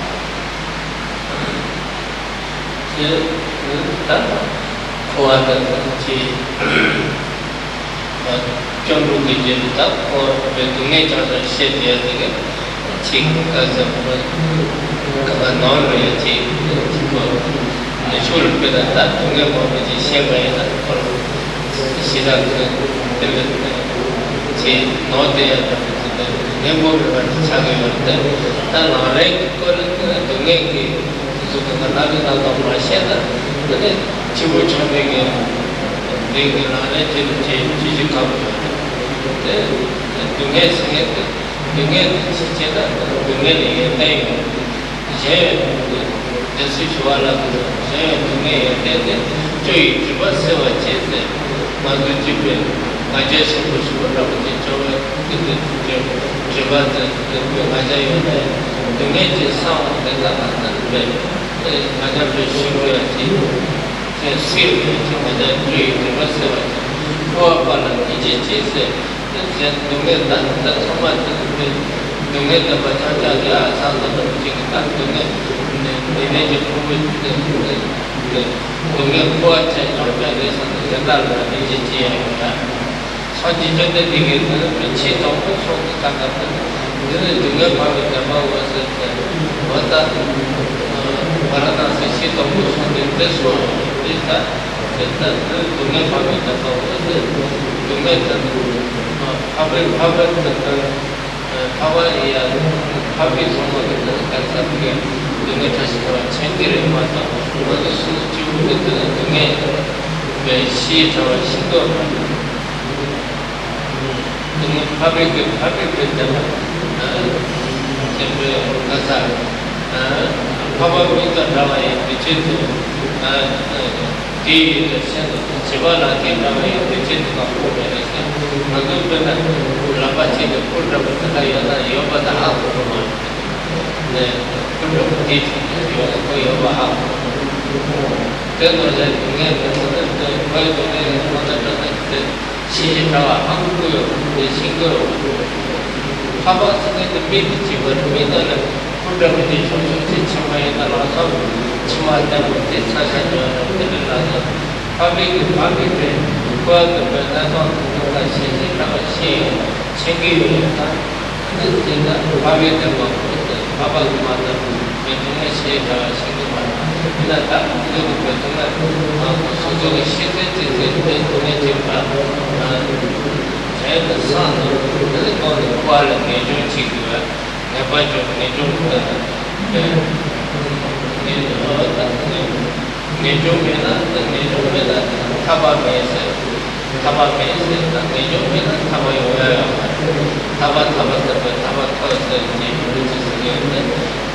B: 제가 밥에 대고 밥하고 만나 정말 시에가 생각만 그다다 그리고 정말 소속의 시대에 돈에 제가 제가 산을 그리고 과를 내준 지구가 내가 좀 내준 내종에는 타바메에서 내종에는 타바요야 타바 터서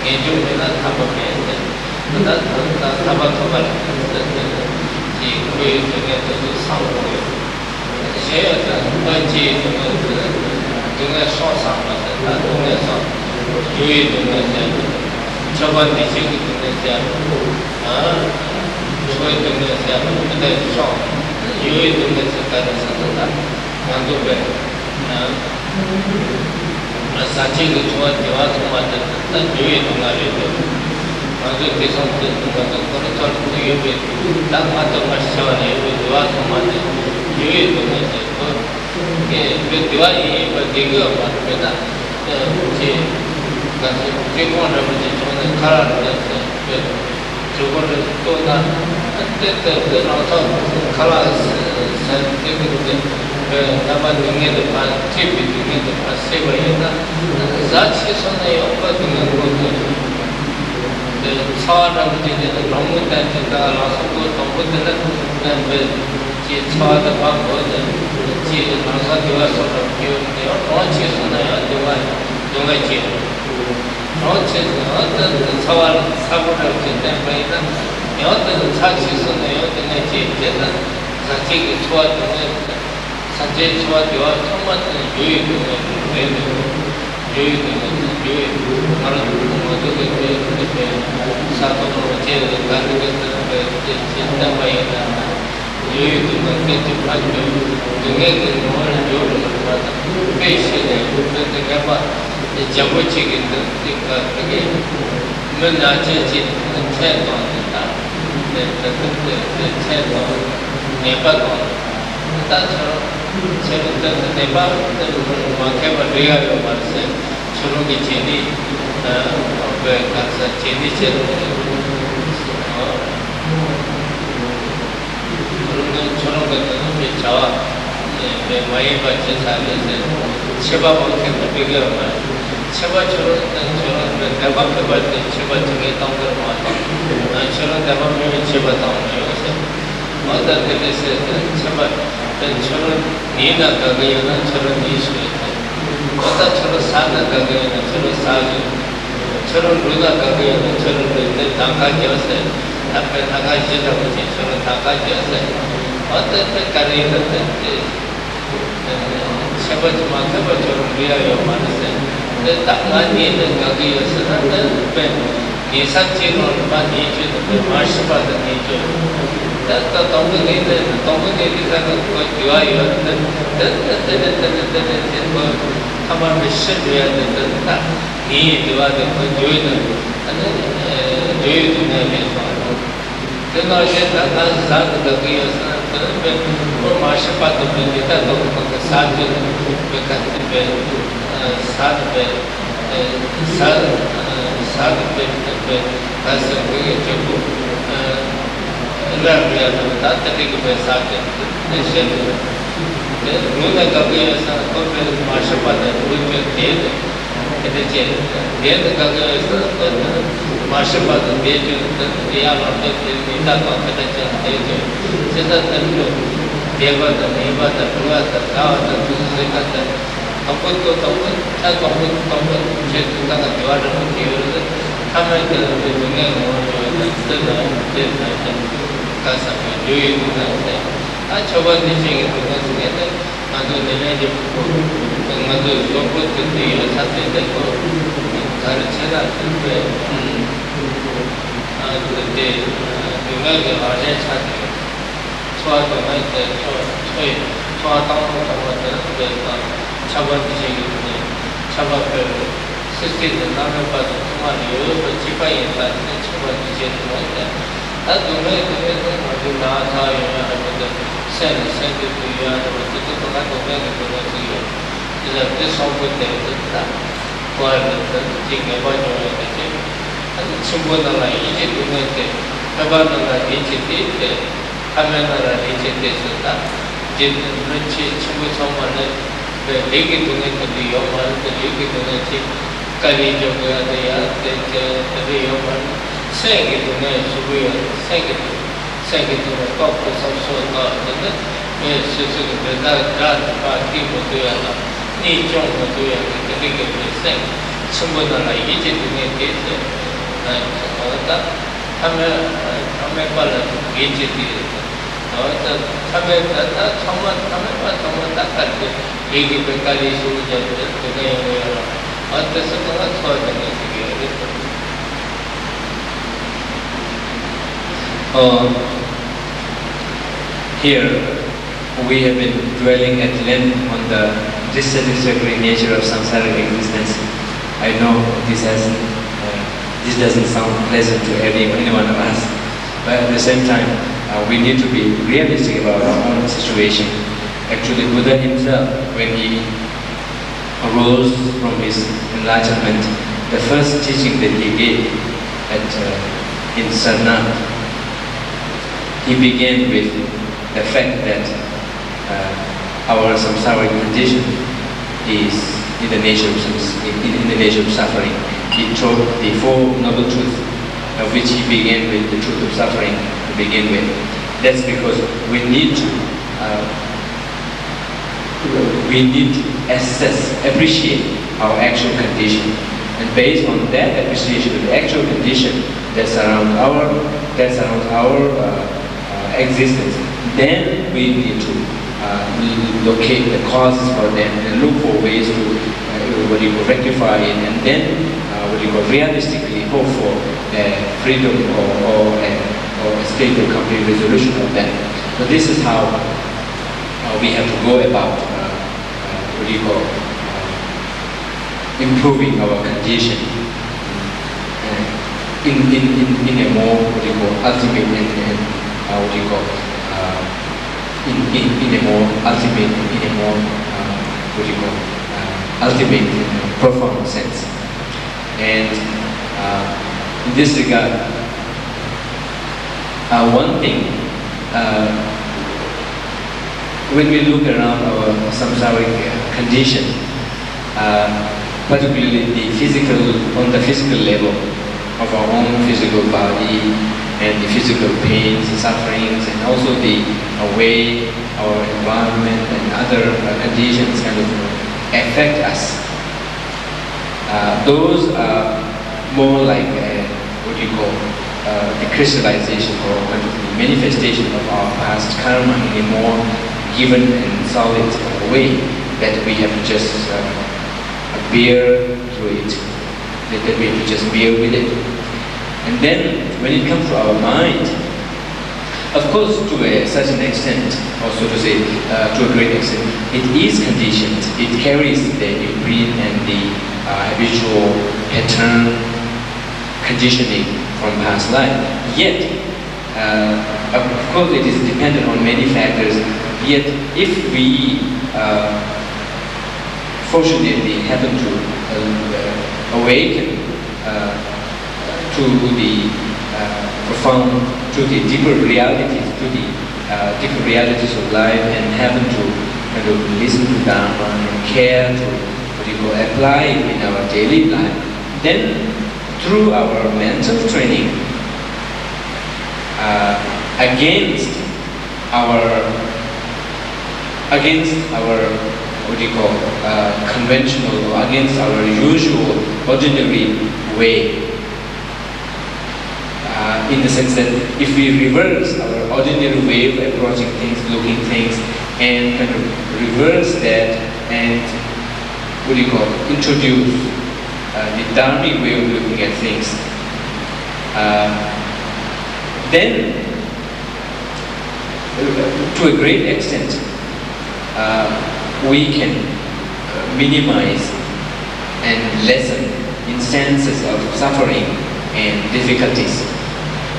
B: 내종에는 타바메에서 타바 터바를 이 거의 중에서도 상고요 제가 번지 동네 소상마다 동네에서 유의 동네에서 저번 대신이 동네에서 저의 동네에서 근데 유의 동네에서까지 산다 만두배 사치가 좋아 대화통마다 유의 동네에서 만두 대성도 그런 유의 딱 맞던 말씀이 대화통마다 유의 동네에서 그 대화이 이거 맞습니다 제공을 저는 가라앉았어요. 저거를 또나 그때 나서 가라앉았어요. 나만 능력도 반, TV 능력도 반 세버리나 자치 손에 없거든요. 차와라고 되는 너무 단순하다. 나서 그 너무 되는 제 차와도 방거든. 제 나서 되어서 비우는데요. 어찌 손에 누가 어떤 사고를 때문에 어떤 사치선에 어떤 제는 사치가 좋아지는 사치 좋아지와 정말 유익을 하는 것도 사고로 제가 가는 것들은 진단바이나 유익을 그때 가지고 등에는 뭘 요를 받아 배신에 그때 자부치기 그러니까 그게 맨나체지 체도한다. 네, 체도 네바도 따처럼 체도 네바 마케바 리아요 말세 저런게 제니 왜 가서 제니 체도 저런 것들은 자와 네 많이 받지 살면서 체바만큼 비교하면 말 체바처럼 저런 대박해볼 때 체바 중에 동그란 거 같아. 저런 대박이면 체바 동그란 거죠. 어떤 데서 체바 저런 니나 가게는 저런 이슈 어떤 저런 사나 가게는 저런 사주 저런 루나 가게는 저런 데 당가지었어요. 앞에 나가지라고 저런 당가지었어요. 어떤 때 가게는 체바지만 체바처럼 리아요 많았어요. 당간이는 거기에서는 예상치로는 많이 해주는 말씀받은 해줘. 또 동근이는 동근이가 좋아요. 한번 실수해야 된다. 이 좋아하는 조이는 조이는 그날에 난 사는 거기에서는 그 말씀받은 분이다. 또 사주는 그 사드베 가서 그게 저거 라브야도 다트리고 배사게 대신 누가 거기에서 거기 마셔봐도 우리가 대대 그대체 대대 거기에서 마셔봐도 대주는 이야기를 듣는다고 그대체 대주 세상은 대바다 누가다 나와서 생각다 tổng trên chúng ta là điều rất là nhiều đấy. Tham gia cái việc nghe ngồi rồi tức là trên cơ sở lưu ý của chúng ta. Cho bạn đi chơi cái việc này đấy, mà tôi thấy là điều mà tôi có cái gì là thật đấy có cái chế độ về để điều này cái họ sẽ thật cho cái này để cho tăng cái 차번지시기는 차번별 시스템을 나눠봐도 정말 여러 지방에 따른 차번지시는 건데 나중에 그래도 아주 나타나야 하는데 생들도 위하는 것도 똑같은 거는 그거지요. this something that while the thing about it, and Sumbona Egypt, Abandona Egypt, Amana Egypt, did Rinpoche someone the Lake to the Yoman, the Lake to the Kali Joga, the Yoman, sang it to me, Subuya, sang it to the top of some sort of yes, that party Motuyana, Nijon Motuyana, the Lake of the Sang, Sumbona Egypt to make it, and all that. Amepala Egypt.
A: Here we have been dwelling at length on the dissatisfactory nature of samsaric existence. I know this doesn't sound pleasant to anyone of us, but at the same time, we need to be realistic about our own situation. Actually, Buddha himself, when he arose from his enlightenment, the first teaching that he gave in Sarna, he began with the fact that our samsaric condition is in the nature of suffering. He taught the Four Noble Truths, of which he began with the truth of suffering to begin with. That's because we need to appreciate our actual condition, and based on that appreciation of the actual condition that surrounds our existence, then we need to locate the causes for them and look for ways to rectify it, and then realistically hope for freedom or a state of complete resolution of that. So this is how we have to go about improving our condition in a more ultimate and ultimate and profound sense. And in this regard, one thing, when we look around our samsaric condition, particularly on the physical level of our own physical body and the physical pains, sufferings, and also the way our environment and other conditions kind of affect us. Those are more like the crystallization or the manifestation of our past karma in a more given and solid way that we have to just bear through it, that we have to just bear with it. And then when it comes to our mind, of course to a certain extent, or so to say, to a great extent, it is conditioned. It carries the imprint and the habitual pattern conditioning from past life. Yet, of course it is dependent on many factors, yet if we fortunately happen to awaken to the profound, to the deeper realities, of life, and happen to kind of listen to Dharma and care to apply it in our daily life, then through our mental training against our conventional, or against our usual ordinary way, in the sense that if we reverse our ordinary way of approaching things, looking things, and kind of reverse that and introduce the dharmic way of looking at things, then to a great extent we can minimize and lessen instances of suffering and difficulties.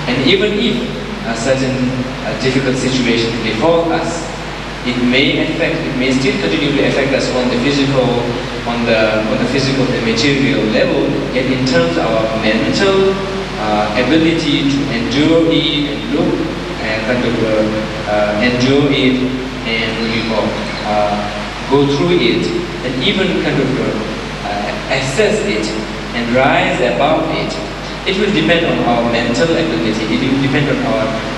A: And even if a certain difficult situation befalls us it may still continue to affect us on the physical, on the physical and material level. Yet in terms of our mental ability to endure it and look and kind of endure it and go through it and even kind of assess it and rise above it. It will depend on our mental ability. It will depend on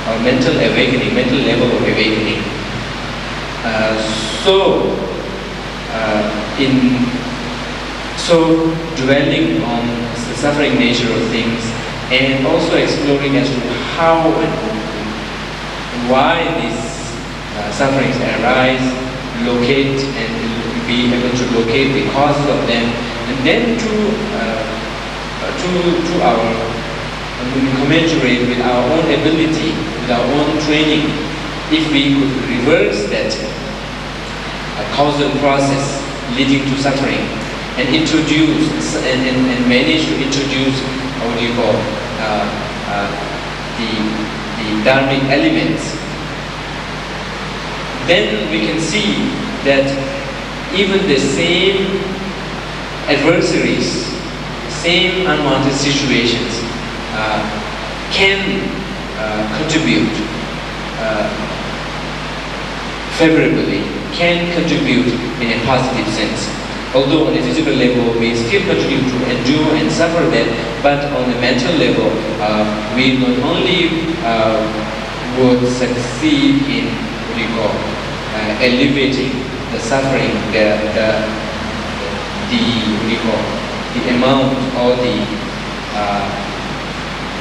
A: our mental awakening, mental level of awakening. So dwelling on the suffering nature of things and also exploring as to how and why these sufferings arise, locate and be able to locate the causes of them, and then to commensurate with our own ability, with our own training, if we could reverse that causal process leading to suffering and introduce and manage to introduce the dharmic elements, then we can see that even the same adversaries, same unwanted situations can contribute favorably, can contribute in a positive sense. Although on a physical level we still continue to endure and suffer that, but on the mental level we not only would succeed in alleviating the suffering, the amount or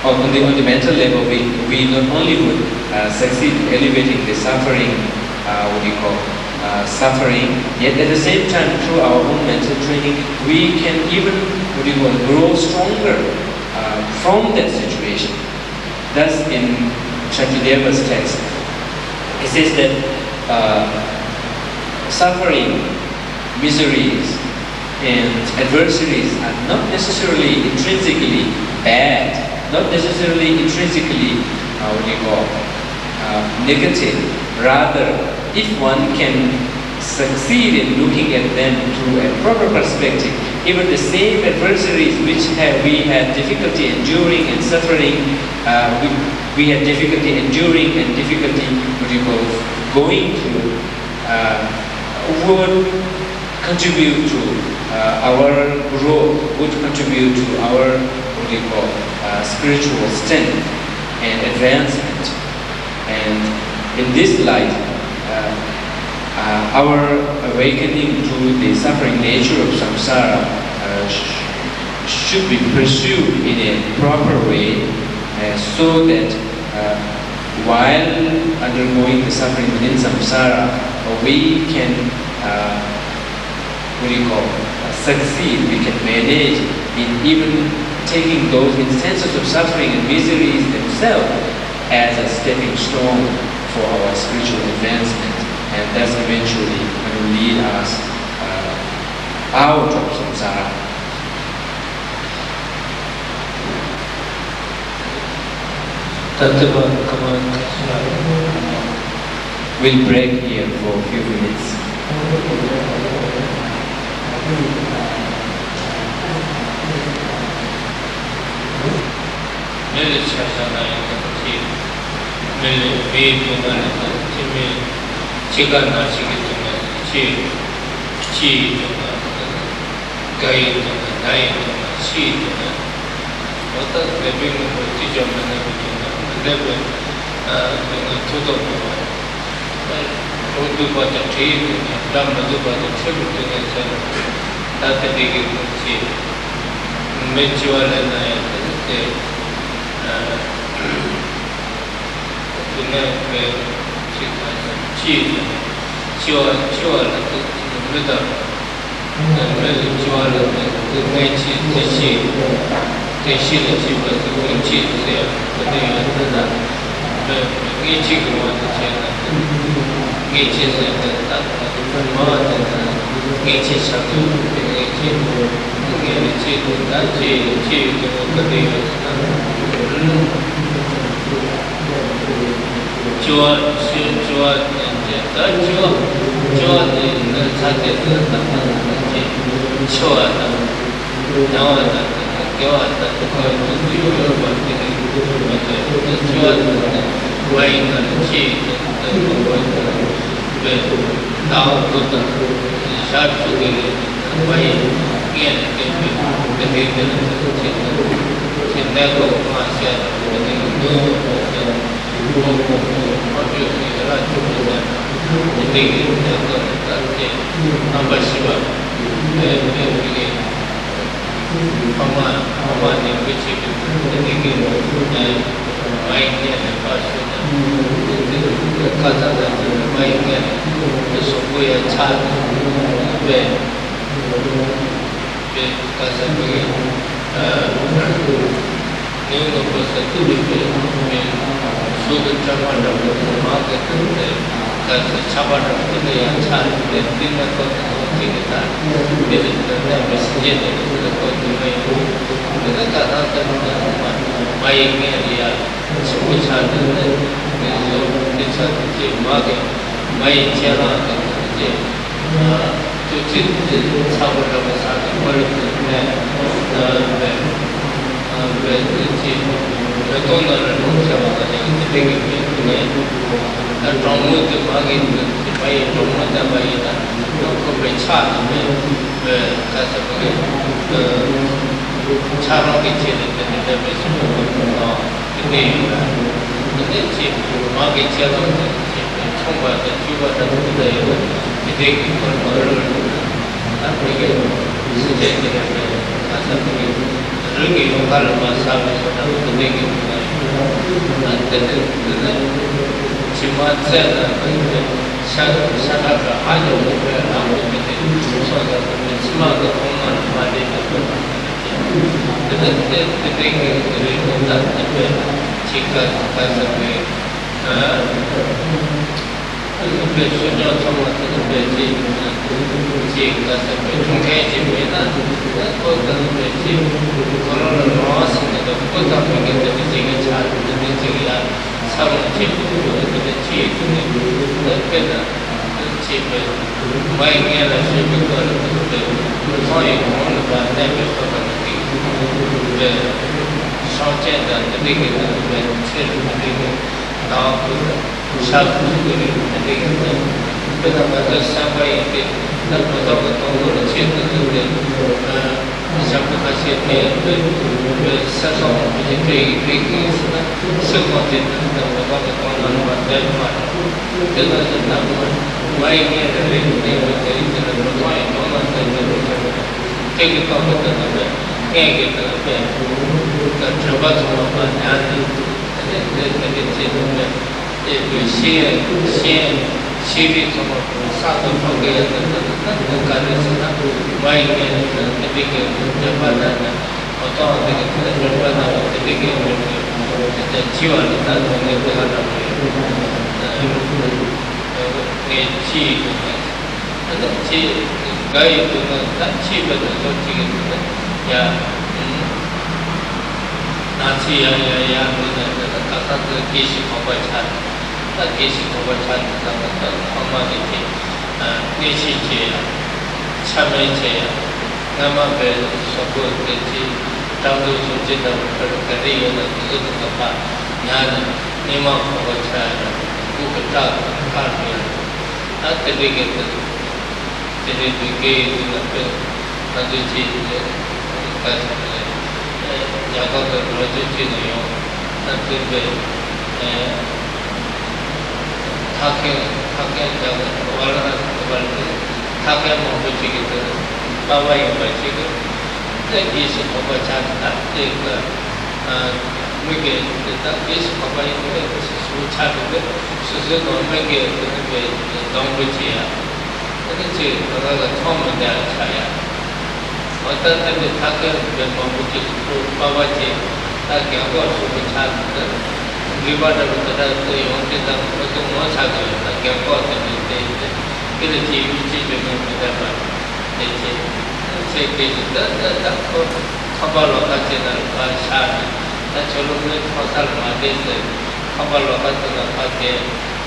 A: on the mental level, we not only would succeed in alleviating the suffering, suffering, yet at the same time through our own mental training, we can even grow stronger from that situation. Thus in Chantideva's text, it says that suffering, miseries, and adversaries are not necessarily intrinsically bad, not necessarily intrinsically negative. Rather, if one can succeed in looking at them through a proper perspective, even the same adversaries which we had difficulty enduring and suffering, we had difficulty enduring and difficulty going through, would contribute to our growth, would contribute to our spiritual strength and advancement. And in this light, our awakening to the suffering nature of samsara should be pursued in a proper way, so that while undergoing the suffering within samsara, we can succeed, we can manage in even taking those instances of suffering and miseries themselves as a stepping stone for our spiritual advancement, and thus eventually lead us out of samsara. We'll break here for a few minutes.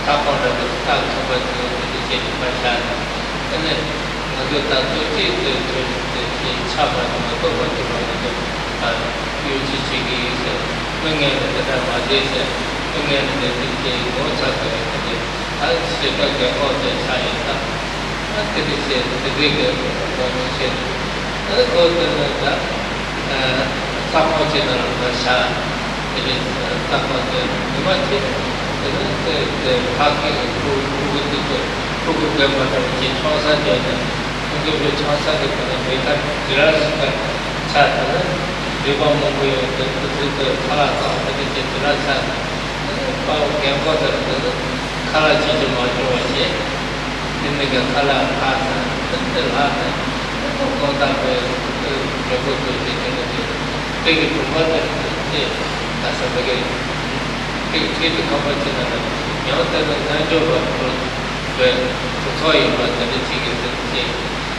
B: top of the top of the Pasha, and then the Tatuti, the Chapa, the Uchichi, Mungan, the Madesa, Mungan, the Mozart, I'll say all the science. That is the bigger conversation. Other than that, some of general Pasha, it is some of the parking who could go to the Chaucer, who give the Chaucer, the Grass, Chata, the bomb of the Palaka, the Grasa, Gamboda, the Kalachi, the Majo, in the Kala Hata, the Hata, got up take it from what that's a beginning. Take the competition and you know that the Najoba where the toy was the ticket and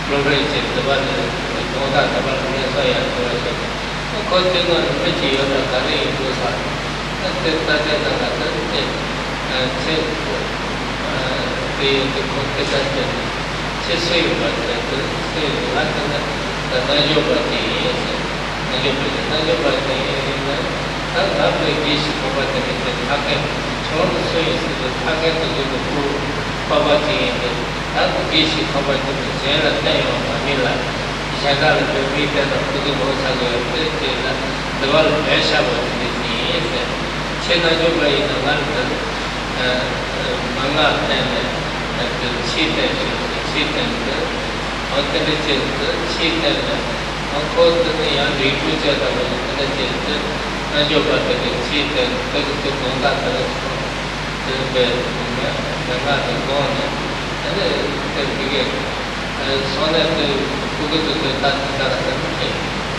B: progressive, the one that know that about the soya. Of course, they know which you are carrying those are. The competition, say, but the Najoba is Najoba. After this, target, so is the target of the poor poverty and that is covered with the Zera Tayo, Manila, Shagala, the Vita, the Mosago, the world Esha was the knees, Chenajoba in the London, Manga and the cheat and alternative cheat and unfortunately, and Rinpoche was Najoba the cheat and the contact the gone and then begin. So that the Google to the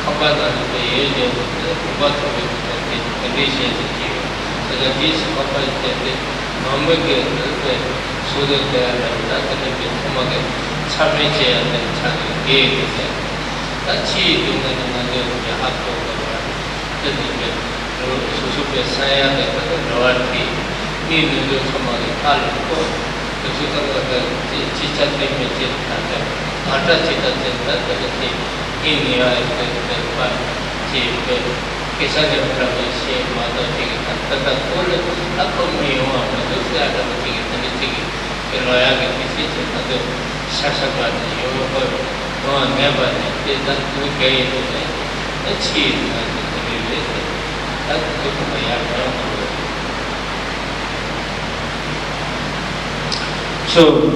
B: combine the age of the bottom of the conditions. So that this company normal so that they are not going to be Chamiche and then Chami. That's cheap in the half Susupe saya dan lawati ni dulu sama kalau tu suka cita cita ada cita cita tapi ini ada tempat cita kisah yang berlaku si mata tinggi tetapi kalau aku miwa itu saya ada tinggi tinggi kalau yang kisi cita tu sasabat yo never tidak tu gaya itu cita
A: So,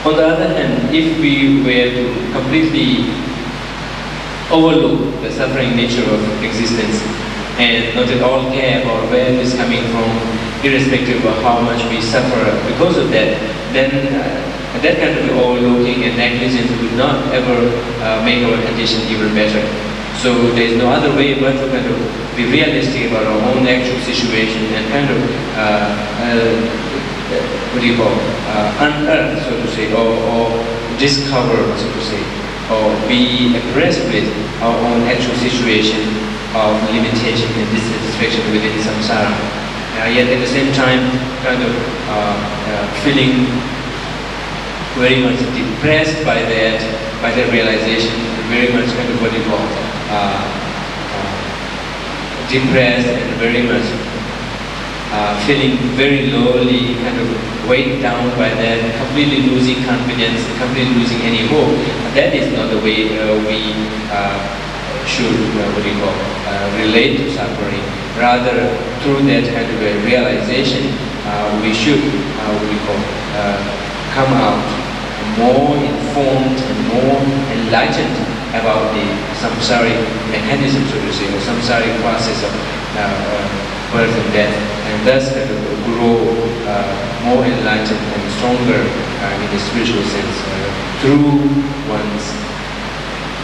A: on the other hand, if we were to completely overlook the suffering nature of existence and not at all care about where it is coming from, irrespective of how much we suffer because of that, then that kind of overlooking and negligence would not ever make our condition even better. So there is no other way but to kind of be realistic about our own actual situation and kind of, unearth, so to say, or discover, so to say, or be abreast with our own actual situation of limitation and dissatisfaction within samsara. Yet at the same time, kind of feeling very much depressed by that realization, very much kind of what you call depressed and very much feeling very lowly, kind of weighed down by that, completely losing confidence, completely losing any hope. That is not the way we should, relate to suffering. Rather, through that kind of a realization, we should, come out more informed and more enlightened about the samsaric mechanism, so to say, or samsaric process of birth and death, and thus kind of grow more enlightened and stronger in the spiritual sense through one's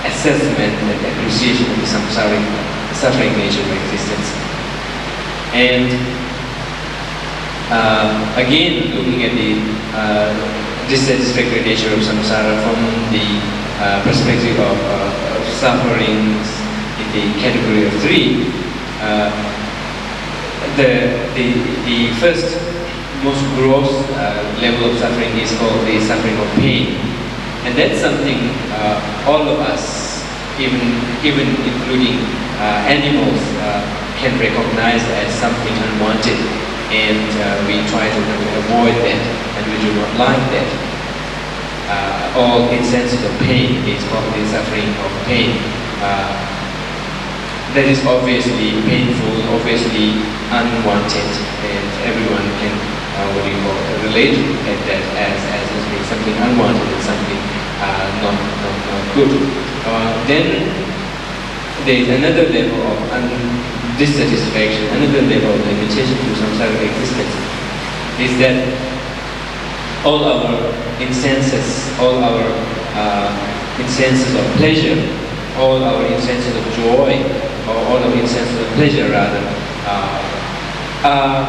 A: assessment and appreciation of the samsaric suffering nature of existence. And again, looking at the dissatisfactory nature of samsara from the perspective of sufferings in the category of 3, the first most gross level of suffering is called the suffering of pain. And that's something all of us, even including animals, can recognize as something unwanted, and we try to avoid that, and we do not like that. All instances of pain is called the suffering of pain. That is obviously painful, obviously unwanted, and everyone can relate at that as being something unwanted and something not good. Then there is another level of dissatisfaction, another level of limitation to samsaric existence, is that all our instances, all our instances of pleasure, all our instances of joy, or all our instances of pleasure rather, are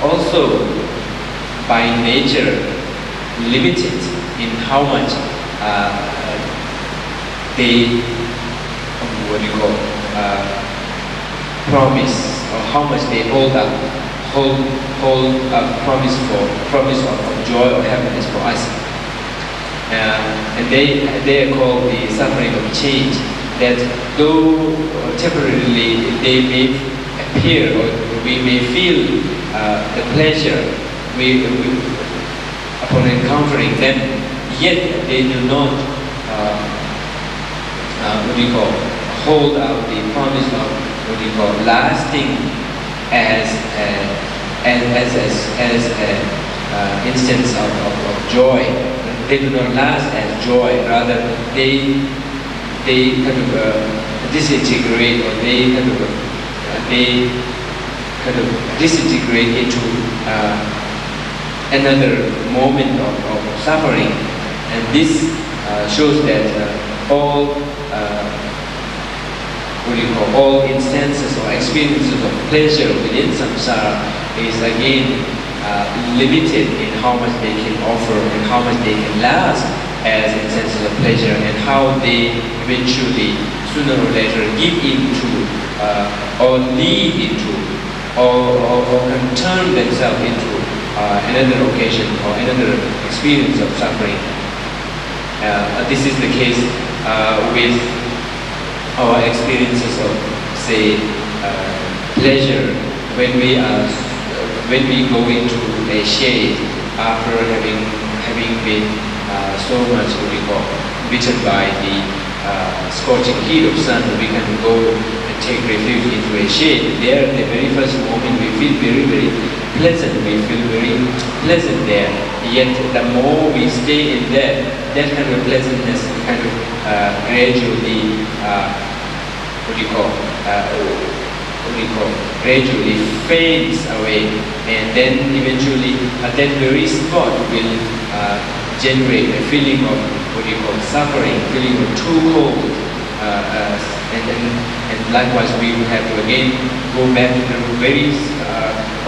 A: also by nature limited in how much they promise, or how much they hold a promise of joy or happiness for us. And they are called the suffering of change, that though temporarily they may appear, or we may feel the pleasure upon encountering them, yet they do not hold out the promise of lasting as an instance of joy. They do not last as joy. Rather, they kind of disintegrate, or they kind of disintegrate into another moment of suffering. And this shows that all instances or experiences of pleasure within samsara is again limited in how much they can offer and how much they can last as instances of pleasure, and how they eventually, sooner or later, give into or lead into or can turn themselves into another occasion or another experience of suffering. This is the case with our experiences of, say, pleasure when we go into a shade after having been so much beaten by the scorching heat of sun. We can go and take refuge into a shade. There, the very first moment, we feel very, very pleasant. We feel very pleasant there. Yet, the more we stay in there, that kind of pleasantness kind of gradually, gradually fades away, and then eventually that very spot will generate a feeling of suffering, feeling of too cold, and likewise we will have to again go back to the very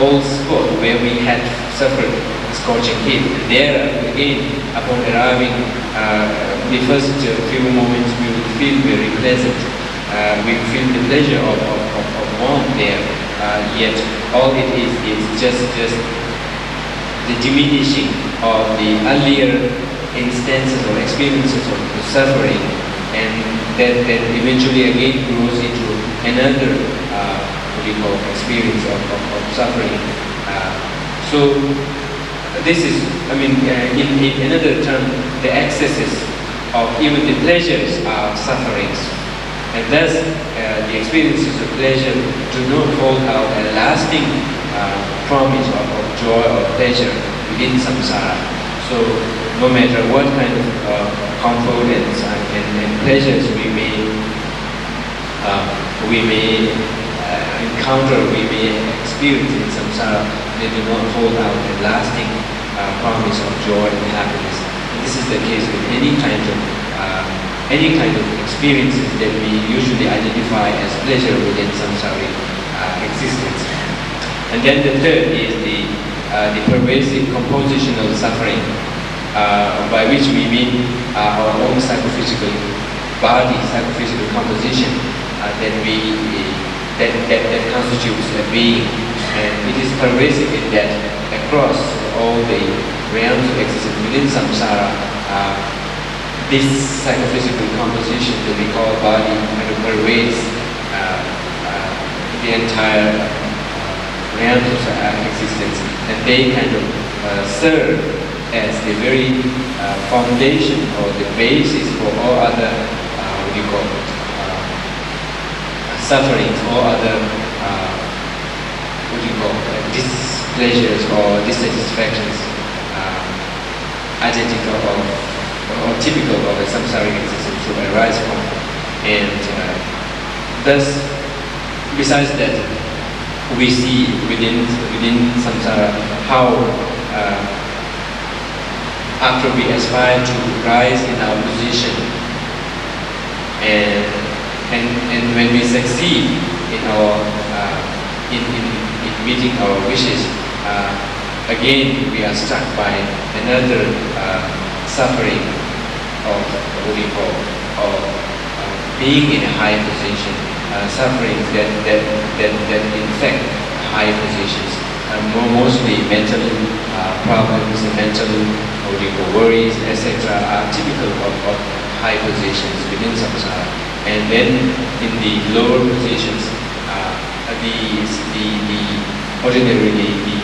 A: old spot where we had suffered scorching heat. And there again, upon arriving, the first few moments we will feel very pleasant. We feel the pleasure of warmth there, yet all it is just the diminishing of the earlier instances or experiences of suffering, and that eventually again grows into another experience of suffering. So this is, in another term, the excesses of even the pleasures are sufferings. And thus, the experiences of pleasure do not hold out a lasting promise of joy or pleasure within samsara. So, no matter what kind of comfort and pleasures we may encounter, we may experience in samsara, they do not hold out a lasting promise of joy and happiness. And this is the case with any kind of experiences that we usually identify as pleasure within samsaric existence. And then the third is the pervasive compositional suffering, by which we mean our own psychophysical body, psychophysical composition that constitutes a being. and it is pervasive in that across all the realms of existence within samsara, this psychophysical composition that we call body kind of pervades the entire realms of existence, and they kind of serve as the very foundation or the basis for all other sufferings, all other displeasures or dissatisfactions, identical or typical of a samsaric existence to arise from. And thus, besides that, we see within samsara how after we aspire to rise in our position, and when we succeed in our in meeting our wishes, again we are struck by another suffering of being in a high position, sufferings that infect high positions, mostly mental problems and mental worries, etc. are typical of high positions within samsara. And then in the lower positions, ordinarily the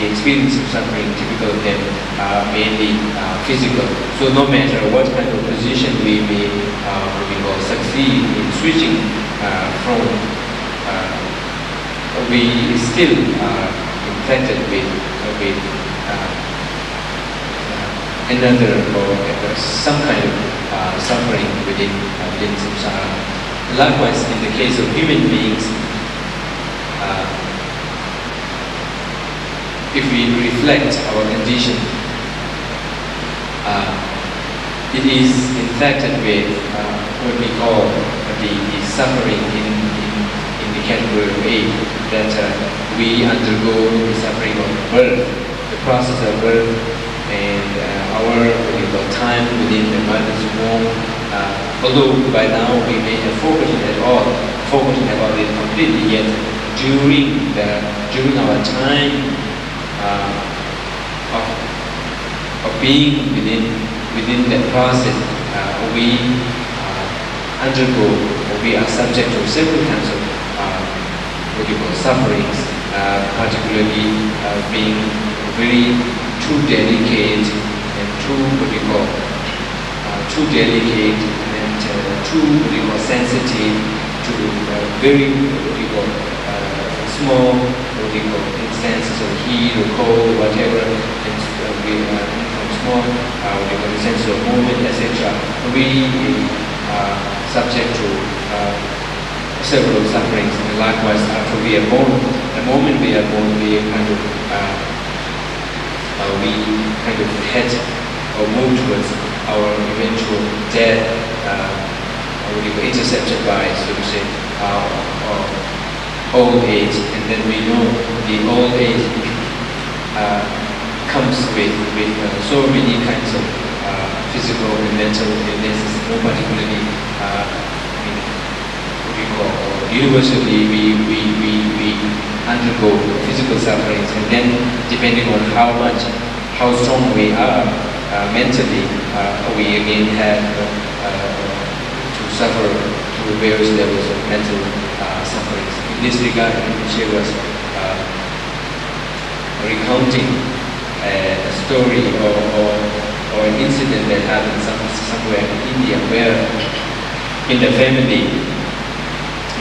A: experience of suffering typical of them are mainly physical. So no matter what kind of position we may succeed in switching from, we still are infected with another or some kind of suffering within samsara. Likewise, in the case of human beings, if we reflect our condition, it is infected with what we call the suffering in the category of A, that we undergo the suffering of birth, the process of birth, and our time within the mother's womb. Although by now we may have forgotten about it completely, yet during our time of being within that process, we undergo, or we are subject to several kinds of sufferings, particularly being very too delicate and too sensitive to very small instances of heat or cold, whatever, and from small sense of movement, etc. We are subject to several sufferings. And likewise, after we are born, the moment we are born, we kind of head or move towards our eventual death, intercepted by, so to say, old age. And then we know the old age comes with so many kinds of physical and mental illnesses. More particularly, universally we undergo physical sufferings, and then depending on how strong we are mentally, we again have to suffer through various levels of mental sufferings. In this regard, Rinpoche was recounting a story or an incident that happened somewhere in India, where in the family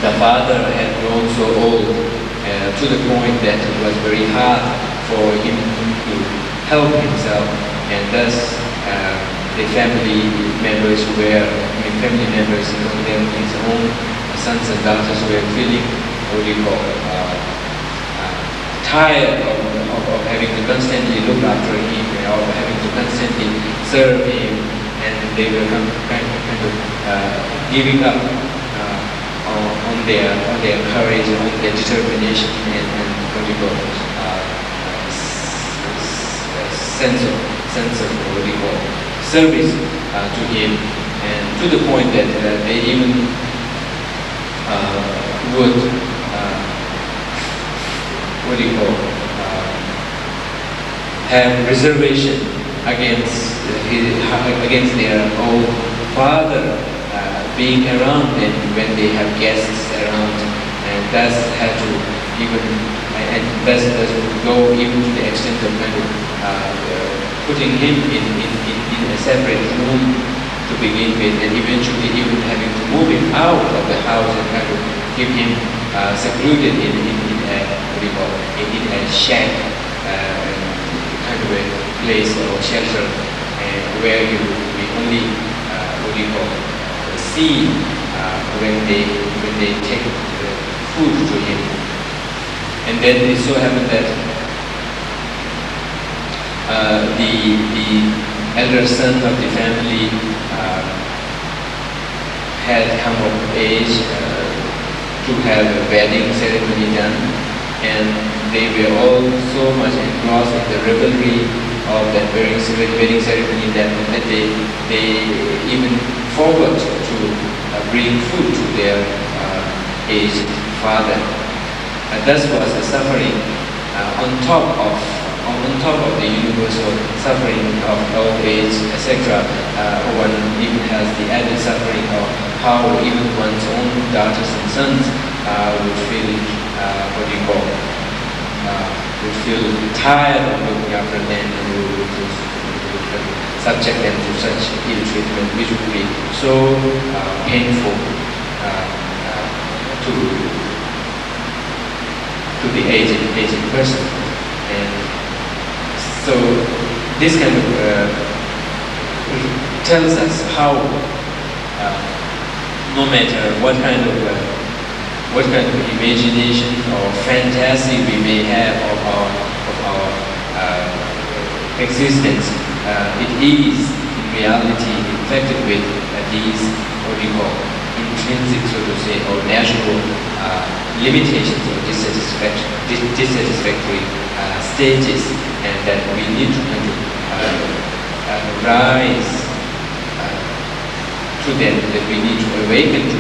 A: the father had grown so old to the point that it was very hard for him to help himself, and thus the family members, including his own sons and daughters, were feeling tired of having to constantly look after him, or having to constantly serve him, and they were kind of giving up on their courage, on their determination, and sense of service to him, and to the point that they even would what do you call, have reservation against against their old father being around them when they have guests around, and thus had to even and thus go even to the extent of kind of putting him in a separate room to begin with, and eventually even having to move him out of the house and kind of keep him secluded in a what do you call in a shack, kind of a place or shelter where you only what do you call see when they take food to him. And then it so happened that the elder son of the family had come of age to have a wedding ceremony done, and they were all so much engrossed in the revelry of that wedding ceremony that they even forgot to bring food to their aged father. And thus was the suffering on top of the universal suffering of old age, etc. One even has the added suffering of how even one's own daughters and sons would feel, what do you call, would feel tired of looking after them, and would subject them to such ill treatment, which would be so painful to the aging person. And so this kind of tells us how no matter what kind of imagination or fantasy we may have of our existence, it is in reality infected with these, what do you call, intrinsic, so to say, or natural limitations or dissatisfactory stages, and that we need to kind of rise to them, that we need to awaken to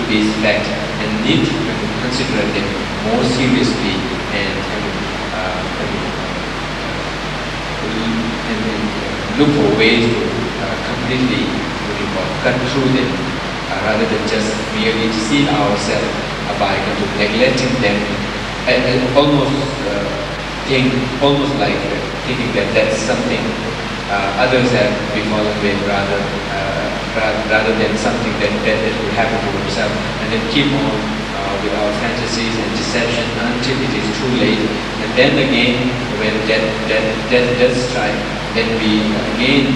A: this fact, and need to kind of consider them more seriously, and kind of look for ways to completely, what do you call, cut through them, rather than just merely deceive ourselves by kind of neglecting them, and almost like thinking that that's something others have befallen with, rather than something that will happen to ourselves, and then keep on with our fantasies and deception until it is too late, and then again when death strikes, then we again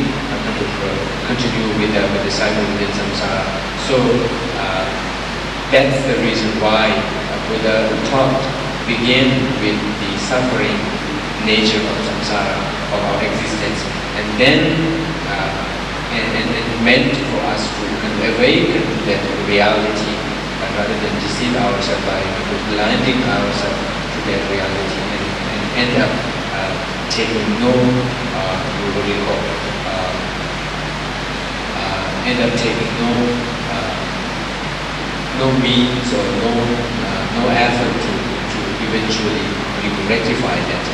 A: continue with the cycle within samsara. So that's the reason why Buddha taught began with the suffering nature of samsara, of our existence, and then and meant for us to kind of awaken to that reality, rather than deceive ourselves by blinding ourselves to that reality, and end up taking no means or no effort to eventually rectify that.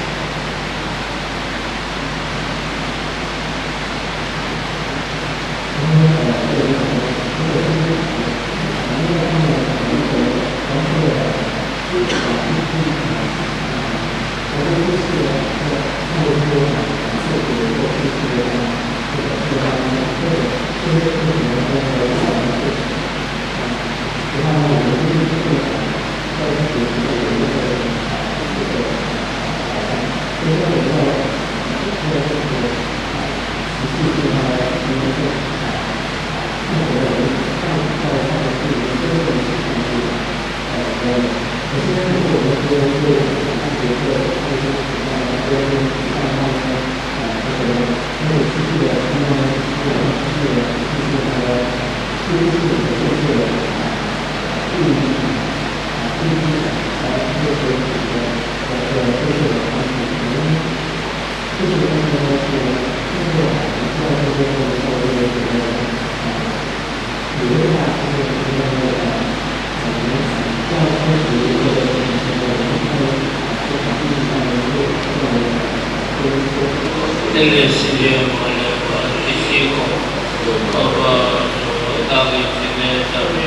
B: Then see them on the Trisur, Baba, Dali, Tine, Dali,